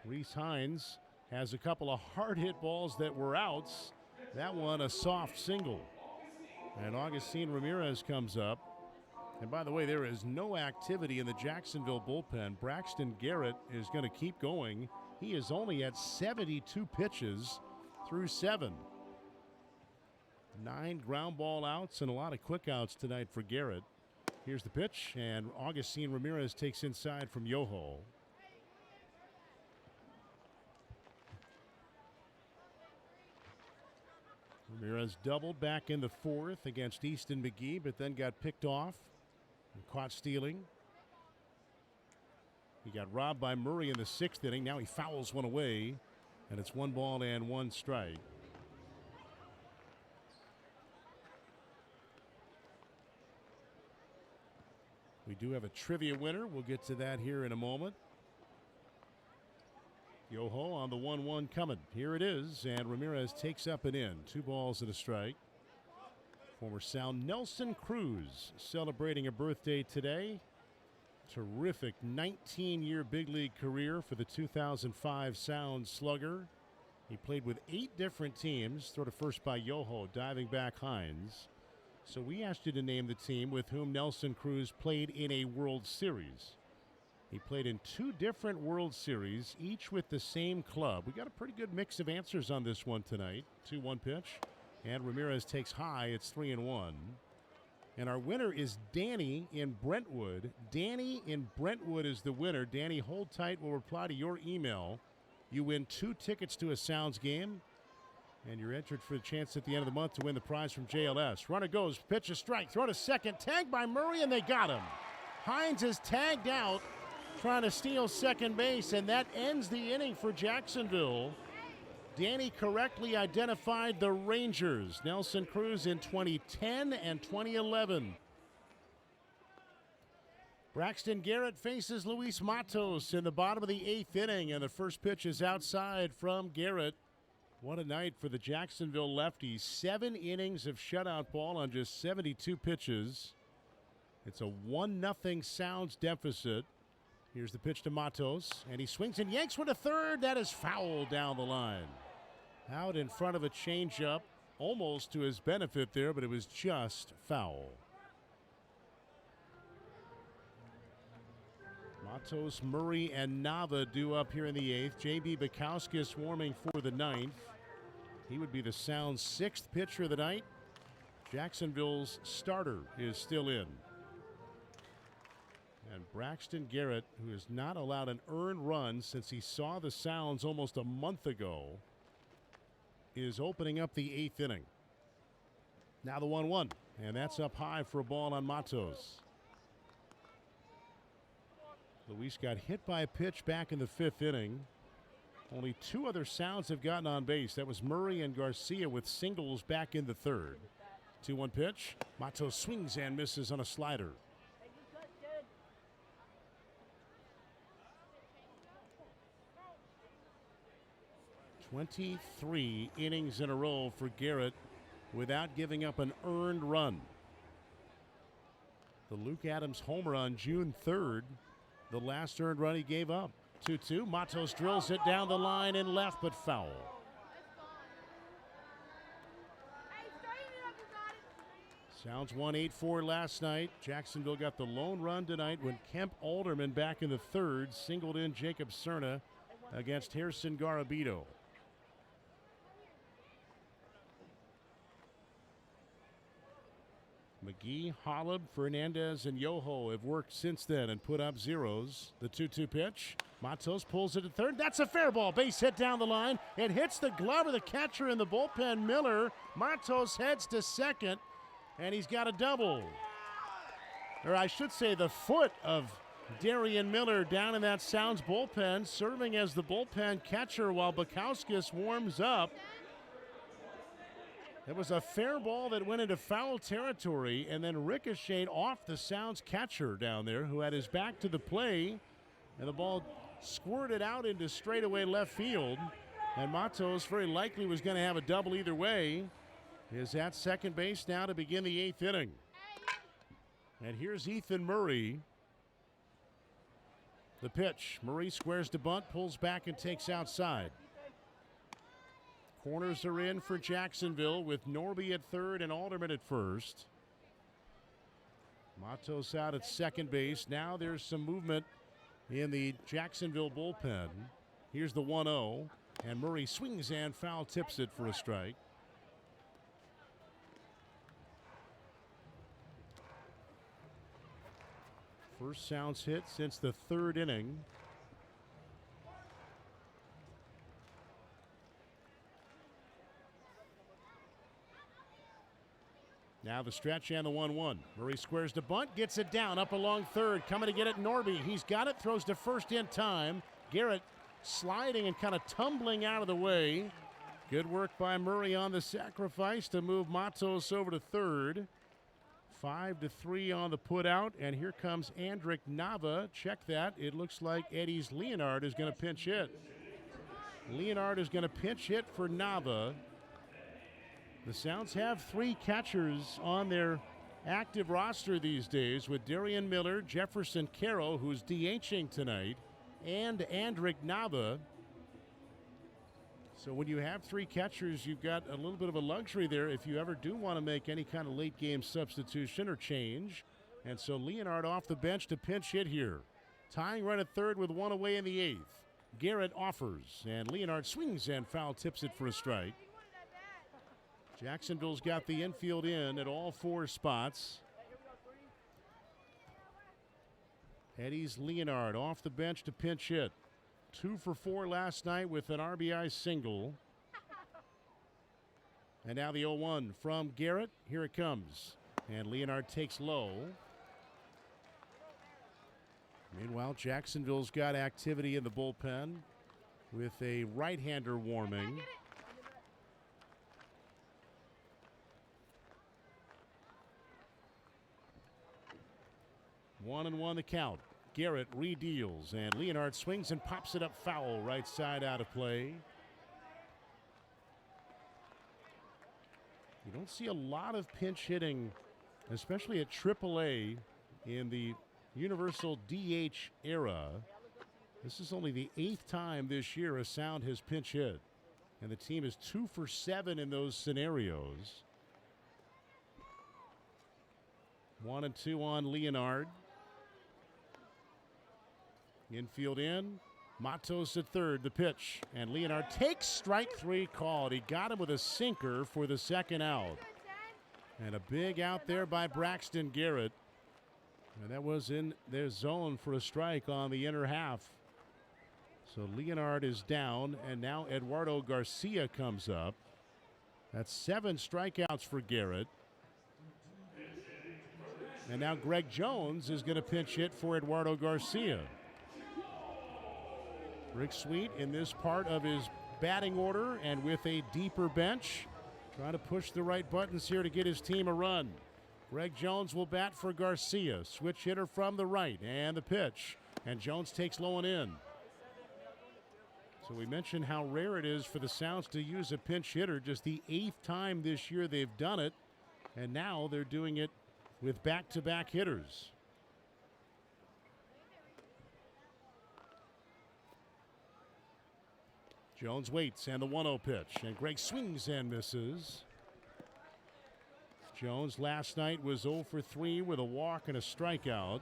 Reese Hines has a couple of hard hit balls that were outs. That one a soft single. And Augustine Ramirez comes up. And by the way, there is no activity in the Jacksonville bullpen. Braxton Garrett is going to keep going. He is only at 72 pitches through 7. 9 ground ball outs and a lot of quick outs tonight for Garrett. Here's the pitch, and Augustine Ramirez takes inside from Yoho. Ramirez doubled back in the fourth against Easton McGee, but then got picked off and caught stealing. He got robbed by Murray in the sixth inning. Now he fouls one away, and it's 1 ball and 1 strike. We do have a trivia winner. We'll get to that here in a moment. Yoho on the 1-1 coming. Here it is, and Ramirez takes up and in. 2 balls and a strike. Former Sound Nelson Cruz celebrating a birthday today. Terrific 19-year big league career for the 2005 Sound Slugger. He played with 8 different teams. Throw to first by Yoho, diving back Hines. So we asked you to name the team with whom Nelson Cruz played in a World Series. He played in 2 different World Series, each with the same club. We got a pretty good mix of answers on this one tonight. 2-1 pitch, and Ramirez takes high. It's 3-1. And our winner is Danny in Brentwood. Danny in Brentwood is the winner. Danny, hold tight. We'll reply to your email. You win 2 tickets to a Sounds game, and you're entered for the chance at the end of the month to win the prize from JLS. Runner goes, pitch a strike, throw to second, tagged by Murray, and they got him. Hines is tagged out, trying to steal second base, and that ends the inning for Jacksonville. Danny correctly identified the Rangers. Nelson Cruz in 2010 and 2011. Braxton Garrett faces Luis Matos in the bottom of the 8th inning, and the first pitch is outside from Garrett. What a night for the Jacksonville lefties. 7 innings of shutout ball on just 72 pitches. It's a 1-0 Sounds deficit. Here's the pitch to Matos, and he swings and yanks one to third. That is foul down the line. Out in front of a changeup, almost to his benefit there, but it was just foul. Matos, Murray, and Nava due up here in the 8th. J.B. Bukowskis warming for the 9th. He would be the Sound's 6th pitcher of the night. Jacksonville's starter is still in. And Braxton Garrett, who has not allowed an earned run since he saw the Sounds almost a month ago, is opening up the 8th inning. Now the 1-1, and that's up high for a ball on Matos. Luis got hit by a pitch back in the 5th inning. Only 2 other Sounds have gotten on base. That was Murray and Garcia with singles back in the 3rd. 2-1 pitch. Matos swings and misses on a slider. 23 innings in a row for Garrett without giving up an earned run. The Luke Adams homer on June 3rd, the last earned run he gave up. 2-2. Matos drills it down the line and left, but foul. Sounds won 8-4 last night. Jacksonville got the lone run tonight when Kemp Alderman back in the 3rd singled in Jacob Cerna against Gerson Garabito. McGee, Holub, Fernandez, and Yoho have worked since then and put up zeros. The 2-2 pitch. Matos pulls it to third. That's a fair ball. Base hit down the line. It hits the glove of the catcher in the bullpen, Miller. Matos heads to second, and he's got a double. Or I should say the foot of Darian Miller down in that Sounds bullpen, serving as the bullpen catcher while Bukowskis warms up. It was a fair ball that went into foul territory and then ricocheted off the Sounds catcher down there, who had his back to the play, and the ball squirted out into straightaway left field. And Matos very likely was going to have a double either way. Is at second base now to begin the 8th inning. And here's Ethan Murray. The pitch. Murray squares to bunt, pulls back and takes outside. Corners are in for Jacksonville with Norby at third and Alderman at first. Matos out at second base. Now there's some movement in the Jacksonville bullpen. Here's the 1-0, and Murray swings and foul tips it for a strike. First Sounds hit since the 3rd inning. Now the stretch and the 1-1. Murray squares to bunt, gets it down, up along third. Coming to get it, Norby. He's got it, throws to first in time. Garrett sliding and kind of tumbling out of the way. Good work by Murray on the sacrifice to move Matos over to third. 5-3 on the put out, and here comes Andrick Nava. Check that. It looks like Eddie's Leonard is going to pinch hit. Leonard is going to pinch hit for Nava. The Sounds have 3 catchers on their active roster these days with Darian Miller, Jefferson Carroll, who's DHing tonight, and Andrick Nava. So when you have 3 catchers, you've got a little bit of a luxury there if you ever do want to make any kind of late game substitution or change. And so Leonard off the bench to pinch hit here. Tying run at third with 1 away in the 8th. Garrett offers, and Leonard swings and foul tips it for a strike. Jacksonville's got the infield in at all 4 spots. Eddie's Leonard off the bench to pinch hit. 2 for 4 last night with an RBI single. And now the 0-1 from Garrett. Here it comes. And Leonard takes low. Meanwhile, Jacksonville's got activity in the bullpen with a right-hander warming. 1-1 the count. Garrett re-deals, and Leonard swings and pops it up foul, right side out of play. You don't see a lot of pinch hitting, especially at AAA in the Universal DH era. This is only the 8th time this year a Sound has pinch hit, and the team is 2 for 7 in those scenarios. 1-2 on Leonard. Infield in. Matos at third, the pitch. And Leonard takes strike 3 called. He got him with a sinker for the second out. And a big out there by Braxton Garrett. And that was in their zone for a strike on the inner half. So Leonard is down, and now Eduardo Garcia comes up. That's 7 strikeouts for Garrett. And now Greg Jones is going to pinch hit for Eduardo Garcia. Rick Sweet in this part of his batting order and with a deeper bench, trying to push the right buttons here to get his team a run. Greg Jones will bat for Garcia. Switch hitter from the right, and the pitch. And Jones takes low and in. So we mentioned how rare it is for the Sounds to use a pinch hitter. Just the 8th time this year they've done it. And now they're doing it with back-to-back hitters. Jones waits, and the 1-0 pitch. And Greg swings and misses. Jones last night was 0 for 3 with a walk and a strikeout.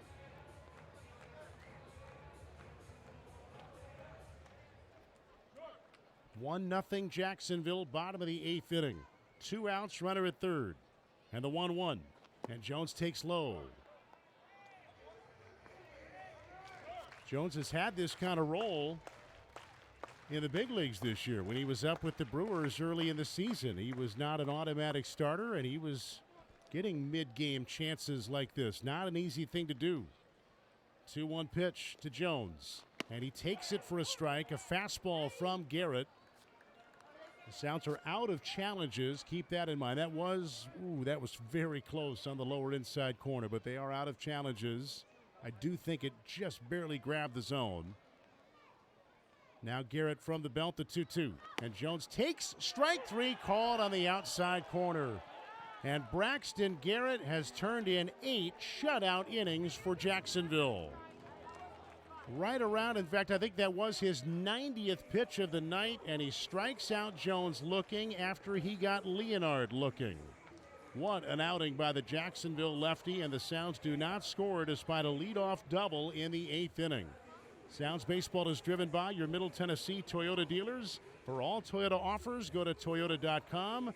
One nothing Jacksonville, bottom of the 8th inning. 2 outs, runner at third. And the 1-1. And Jones takes low. Jones has had this kind of role in the big leagues this year. When he was up with the Brewers early in the season, he was not an automatic starter, and he was getting mid-game chances like this. Not an easy thing to do. 2-1 pitch to Jones, and he takes it for a strike. A fastball from Garrett. The Sounds are out of challenges. Keep that in mind. That was very close on the lower inside corner, but they are out of challenges. I do think it just barely grabbed the zone. Now Garrett from the belt, the 2-2. And Jones takes strike 3 called on the outside corner. And Braxton Garrett has turned in 8 shutout innings for Jacksonville. Right around, in fact, I think that was his 90th pitch of the night, and he strikes out Jones looking after he got Leonard looking. What an outing by the Jacksonville lefty, and the Sounds do not score despite a leadoff double in the 8th inning. Sounds Baseball is driven by your Middle Tennessee Toyota dealers. For all Toyota offers, go to Toyota.com.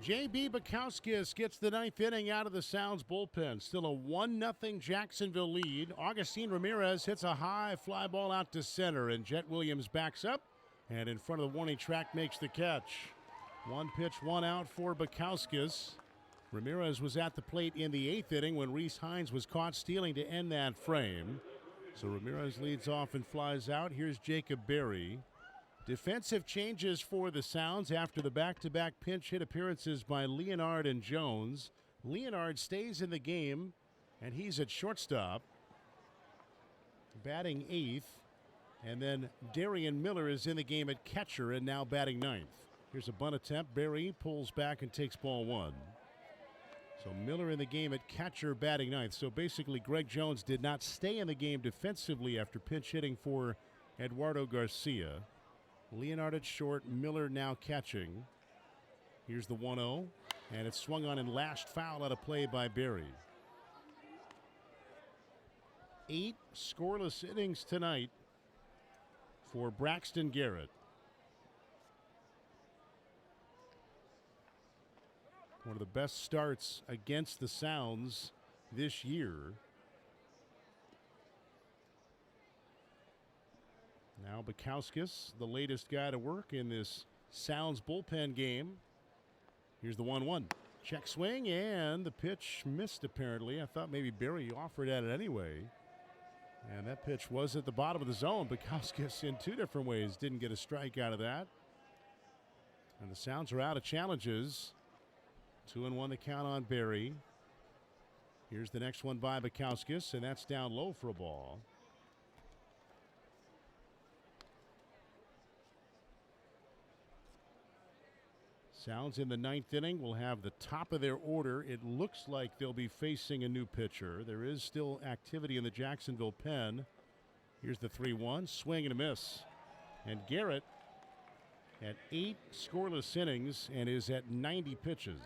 J.B. Bukowskis gets the ninth inning out of the Sounds bullpen. Still a 1-0 Jacksonville lead. Augustine Ramirez hits a high fly ball out to center, and Jet Williams backs up and in front of the warning track makes the catch. 1 pitch, 1 out for Bukowskis. Ramirez was at the plate in the 8th inning when Reese Hines was caught stealing to end that frame. So Ramirez leads off and flies out. Here's Jacob Berry. Defensive changes for the Sounds after the back-to-back pinch hit appearances by Leonard and Jones. Leonard stays in the game, and he's at shortstop, batting 8th. And then Darian Miller is in the game at catcher and now batting 9th. Here's a bunt attempt. Berry pulls back and takes ball 1. So Miller in the game at catcher, batting 9th. So basically Greg Jones did not stay in the game defensively after pinch hitting for Eduardo Garcia. Leonard at short, Miller now catching. Here's the 1-0, and it's swung on and lashed foul out of play by Berry. 8 scoreless innings tonight for Braxton Garrett. One of the best starts against the Sounds this year. Now Bukowskis, the latest guy to work in this Sounds bullpen game. Here's the 1-1. Check swing, and the pitch missed apparently. I thought maybe Berry offered at it anyway. And that pitch was at the bottom of the zone. Bukowskis in 2 different ways didn't get a strike out of that. And the Sounds are out of challenges. 2-1 the count on Berry. Here's the next one by Bukowskis, and that's down low for a ball. Sounds in the 9th inning will have the top of their order. It looks like they'll be facing a new pitcher. There is still activity in the Jacksonville pen. Here's the 3-1, swing and a miss. And Garrett at 8 scoreless innings and is at 90 pitches.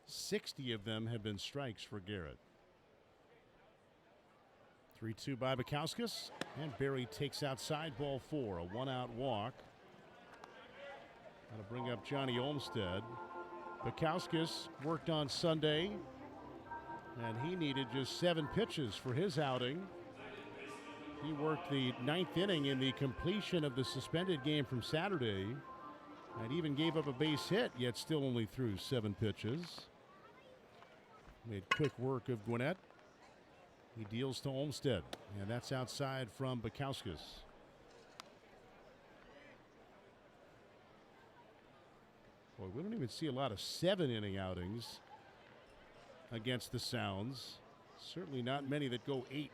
.60 of them have been strikes for Garrett. 3-2 by Bukowskis, and Berry takes outside ball 4, a 1-out walk. That'll bring up Johnny Olmstead. Bukowskis worked on Sunday, and he needed just 7 pitches for his outing. He worked the 9th inning in the completion of the suspended game from Saturday, and even gave up a base hit, yet still only threw 7 pitches. Made quick work of Gwinnett. He deals to Olmstead, and that's outside from Bukowskis. Boy, we don't even see a lot of 7-inning outings against the Sounds. Certainly not many that go 8.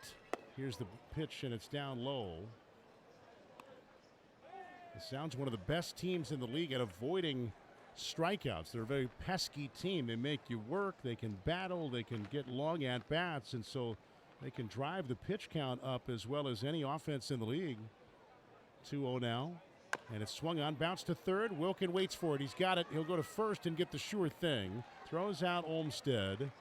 Here's the pitch, and it's down low. The Sounds one of the best teams in the league at avoiding strikeouts. They're a very pesky team. They make you work. They can battle. They can get long at bats, and so they can drive the pitch count up as well as any offense in the league. 2-0 now, and it's swung on, bounce to third. Wilkin waits for it. He's got it. He'll go to first and get the sure thing. Throws out Olmstead.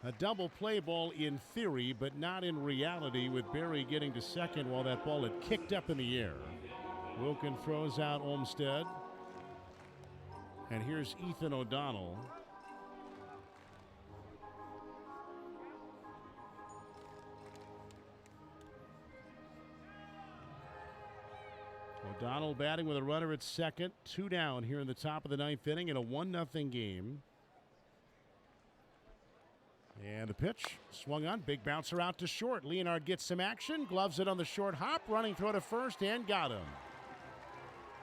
A double play ball in theory, but not in reality, with Berry getting to second while that ball had kicked up in the air. Wilkin throws out Olmstead. And here's Ethan O'Donnell. O'Donnell batting with a runner at second. 2 down here in the top of the 9th inning in a 1-0 game. And the pitch swung on. Big bouncer out to short. Leonard gets some action. Gloves it on the short hop. Running throw to first and got him.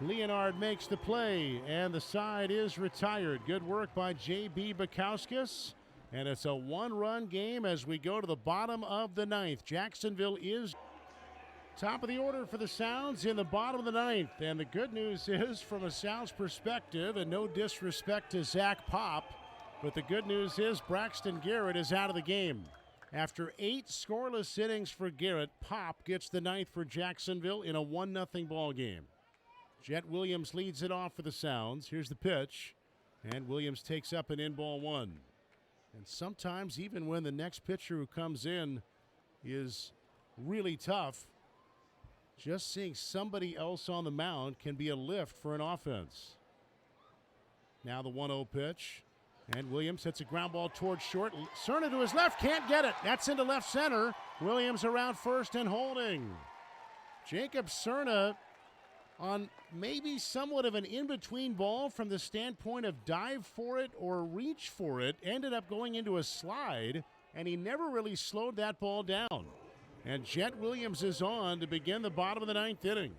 Leonard makes the play, and the side is retired. Good work by J.B. Bukowskis. And it's a 1-run game as we go to the bottom of the 9th. Jacksonville is top of the order for the Sounds in the bottom of the 9th. And the good news is, from a Sounds perspective, and no disrespect to Zach Pop, but the good news is Braxton Garrett is out of the game. After 8 scoreless innings for Garrett, Pop gets the 9th for Jacksonville in a 1-0 ball game. Jet Williams leads it off for the Sounds. Here's the pitch, and Williams takes up an in-ball 1. And sometimes, even when the next pitcher who comes in is really tough, Just seeing somebody else on the mound can be a lift for an offense. Now the 1-0 pitch. And Williams hits a ground ball towards short. Cerna to his left, can't get it. That's into left center. Williams around first and holding. Jacob Cerna on maybe somewhat of an in-between ball from the standpoint of dive for it or reach for it. Ended up going into a slide, and he never really slowed that ball down. And Jet Williams is on to begin the bottom of the 9th inning.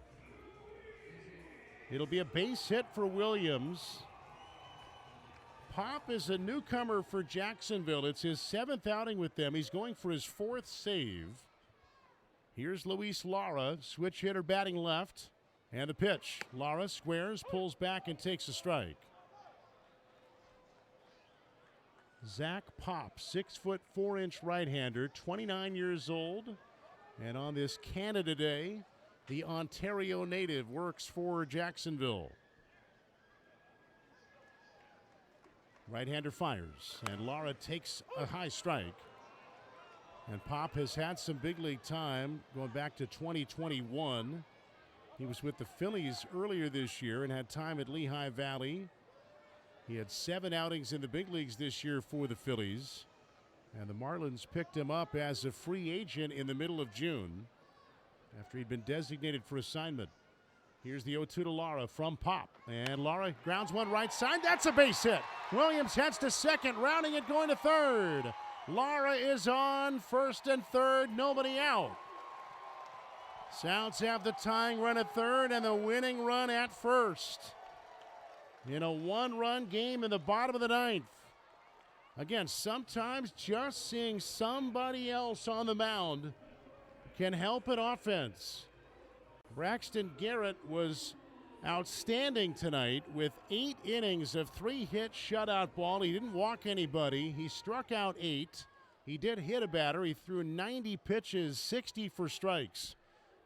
It'll be a base hit for Williams. Pop is a newcomer for Jacksonville. It's his 7th outing with them. He's going for his 4th save. Here's Luis Lara, switch hitter batting left. And the pitch. Lara squares, pulls back, and takes a strike. Zach Pop, 6'4" right-hander, 29 years old. And on this Canada Day, the Ontario native works for Jacksonville. Right-hander fires, and Lara takes a high strike. And Pop has had some big league time going back to 2021. He was with the Phillies earlier this year and had time at Lehigh Valley. He had 7 outings in the big leagues this year for the Phillies. And the Marlins picked him up as a free agent in the middle of June after he'd been designated for assignment. Here's the 0-2 to Lara from Pop. And Lara grounds one right side. That's a base hit. Williams heads to second, rounding it, going to third. Lara is on first and third, nobody out. Sounds have the tying run at third and the winning run at first. In a 1-run game in the bottom of the 9th. Again, sometimes just seeing somebody else on the mound can help an offense. Braxton Garrett was outstanding tonight with 8 innings of 3-hit shutout ball. He didn't walk anybody. He struck out 8. He did hit a batter. He threw 90 pitches, 60 for strikes.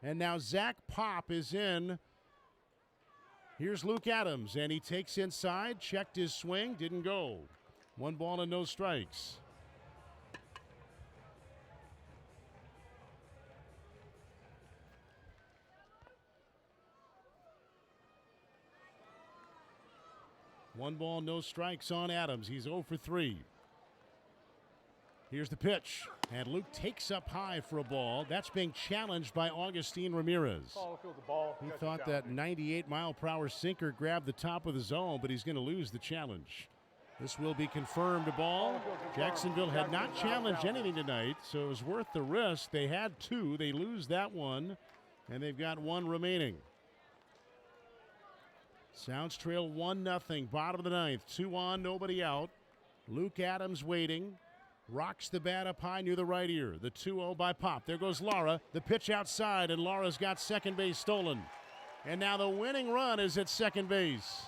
And now Zach Pop is in. Here's Luke Adams, and he takes inside, checked his swing, didn't go. 1 ball and no strikes. One ball, no strikes on Adams. He's 0 for 3. Here's the pitch, and Luke takes up high for a ball. That's being challenged by Augustine Ramirez. He thought that 98-mile-per-hour sinker grabbed the top of the zone, but he's going to lose the challenge. This will be confirmed a ball. Jacksonville had not challenged anything tonight, so it was worth the risk. They had 2. They lose that one, and they've got 1 remaining. Sounds trail 1-0, bottom of the 9th. 2 on, nobody out. Luke Adams waiting. Rocks the bat up high near the right ear. The 2-0 by Pop. There goes Lara. The pitch outside, and Lara's got second base stolen. And now the winning run is at second base.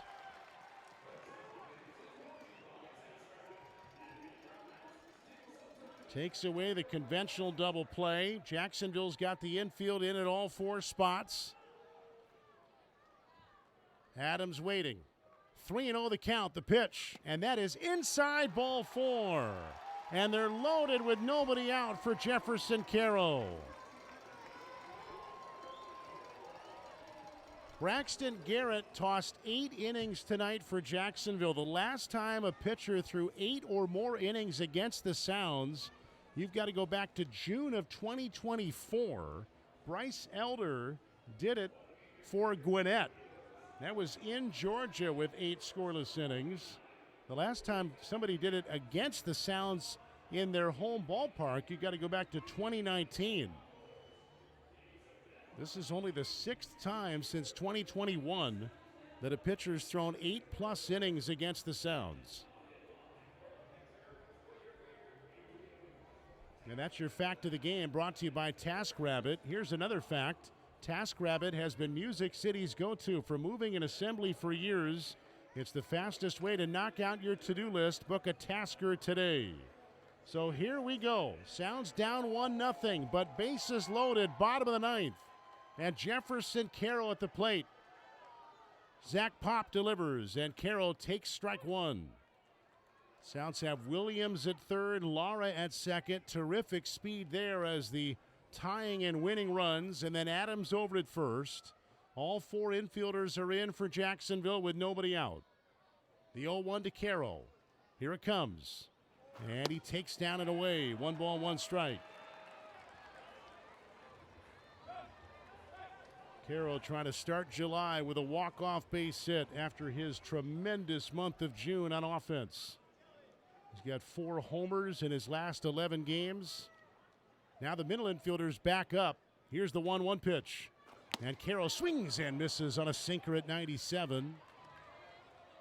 Takes away the conventional double play. Jacksonville's got the infield in at all 4 spots. Adams waiting. 3-0 the count, the pitch. And that is inside, ball 4. And they're loaded with nobody out for Jefferson Carroll. Braxton Garrett tossed 8 innings tonight for Jacksonville. The last time a pitcher threw 8 or more innings against the Sounds, you've got to go back to June of 2024. Bryce Elder did it for Gwinnett. That was in Georgia with 8 scoreless innings. The last time somebody did it against the Sounds in their home ballpark, you've got to go back to 2019. This is only the 6th time since 2021 that a pitcher's thrown 8+ innings against the Sounds. And that's your fact of the game, brought to you by TaskRabbit. Here's another fact. TaskRabbit has been Music City's go-to for moving and assembly for years. It's the fastest way to knock out your to-do list. Book a tasker today. So here we go. Sounds down 1-0, but bases loaded, bottom of the 9th. And Jefferson Carroll at the plate. Zach Pop delivers, and Carroll takes strike 1. Sounds have Williams at third, Lara at second. Terrific speed there as the tying and winning runs, and then Adams over at first. All four infielders are in for Jacksonville with nobody out. The 0-1 to Carroll. Here it comes. And he takes down and away. 1 ball, 1 strike. Carroll trying to start July with a walk-off base hit after his tremendous month of June on offense. He's got 4 homers in his last 11 games. Now the middle infielders back up. Here's the 1-1 pitch. And Carroll swings and misses on a sinker at 97.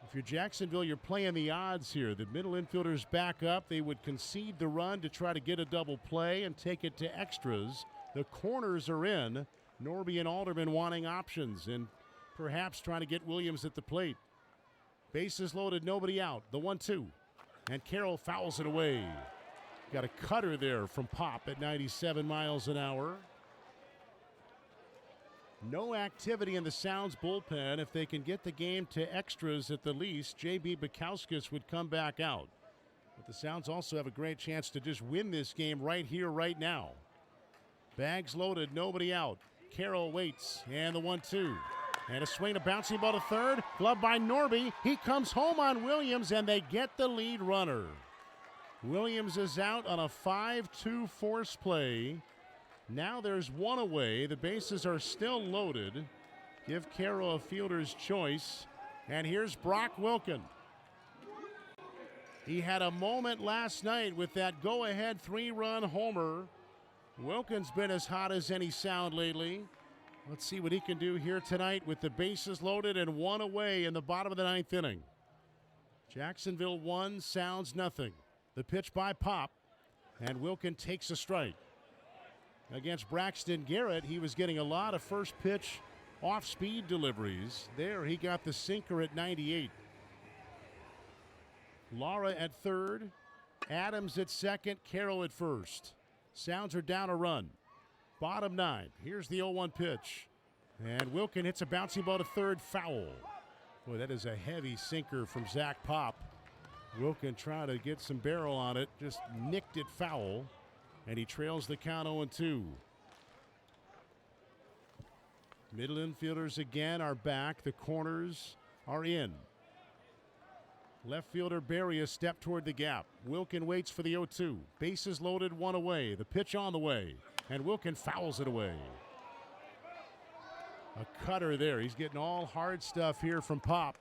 If you're Jacksonville, you're playing the odds here. The middle infielders back up. They would concede the run to try to get a double play and take it to extras. The corners are in. Norby and Alderman wanting options and perhaps trying to get Williams at the plate. Bases loaded, nobody out. The 1-2. And Carroll fouls it away. Got a cutter there from Pop at 97 miles an hour. No activity in the Sounds bullpen. If they can get the game to extras at the least, J.B. Bukowskis would come back out. But the Sounds also have a great chance to just win this game right here, right now. Bags loaded, nobody out. Carroll waits, and the 1-2. And a swing, a bouncing ball to third. Glove by Norby. He comes home on Williams, and they get the lead runner. Williams is out on a 5-2 force play. Now there's one away. The bases are still loaded. Give Carroll a fielder's choice. And here's Brock Wilken. He had a moment last night with that go-ahead 3-run homer. Wilken's been as hot as any Sound lately. Let's see what he can do here tonight with the bases loaded and one away in the bottom of the 9th inning. Jacksonville 1, Sounds nothing. The pitch by Pop, and Wilken takes a strike. Against Braxton Garrett, he was getting a lot of first pitch off-speed deliveries. There he got the sinker at 98. Lara at third, Adams at second, Carroll at first. Sounds are down a run. Bottom 9. Here's the 0-1 pitch. And Wilken hits a bouncy ball to third, foul. Boy, that is a heavy sinker from Zach Pop. Wilken trying to get some barrel on it, just nicked it foul. And he trails the count 0-2. Middle infielders again are back. The corners are in. Left fielder Berry a step toward the gap. Wilken waits for the 0-2. Bases loaded, one away. The pitch on the way. And Wilken fouls it away. A cutter there. He's getting all hard stuff here from Pop.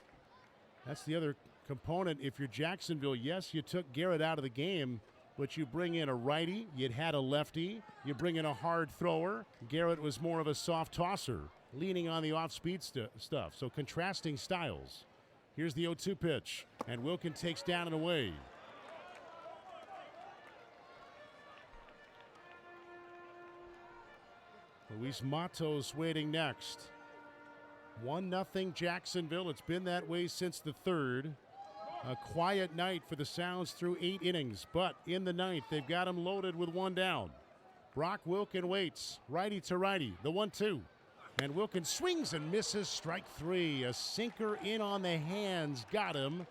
That's the other component. If you're Jacksonville, yes, you took Garrett out of the game, but you bring in a righty. You'd had a lefty. You bring in a hard thrower. Garrett was more of a soft tosser, leaning on the off-speed stuff. So contrasting styles. Here's the 0-2 pitch, and Wilken takes down and away. Luis Matos waiting next. 1-0 Jacksonville. It's been that way since the 3rd. A quiet night for the Sounds through 8 innings, but in the 9th, they've got him loaded with 1 down. Brock Wilken waits, righty to righty, the 1-2. And Wilken swings and misses, strike 3. A sinker in on the hands, got him.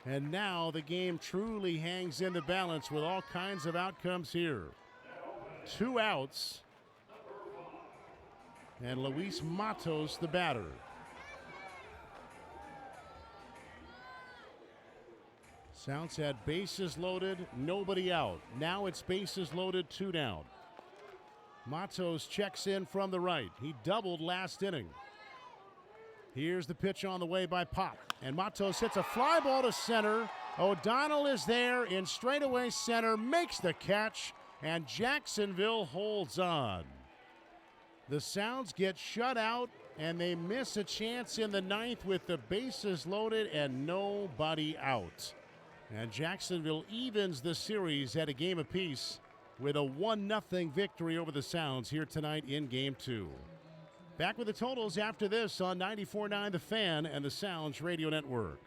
And now the game truly hangs in the balance with all kinds of outcomes here. 2 outs. And Luis Matos, the batter. Sounds had bases loaded, nobody out. Now it's bases loaded, 2 down. Matos checks in from the right. He doubled last inning. Here's the pitch on the way by Pop. And Matos hits a fly ball to center. O'Donnell is there in straightaway center, makes the catch, and Jacksonville holds on. The Sounds get shut out, and they miss a chance in the 9th with the bases loaded and nobody out. And Jacksonville evens the series at a game apiece with a 1-0 victory over the Sounds here tonight in Game 2. Back with the totals after this on 94.9 The Fan and the Sounds Radio Network.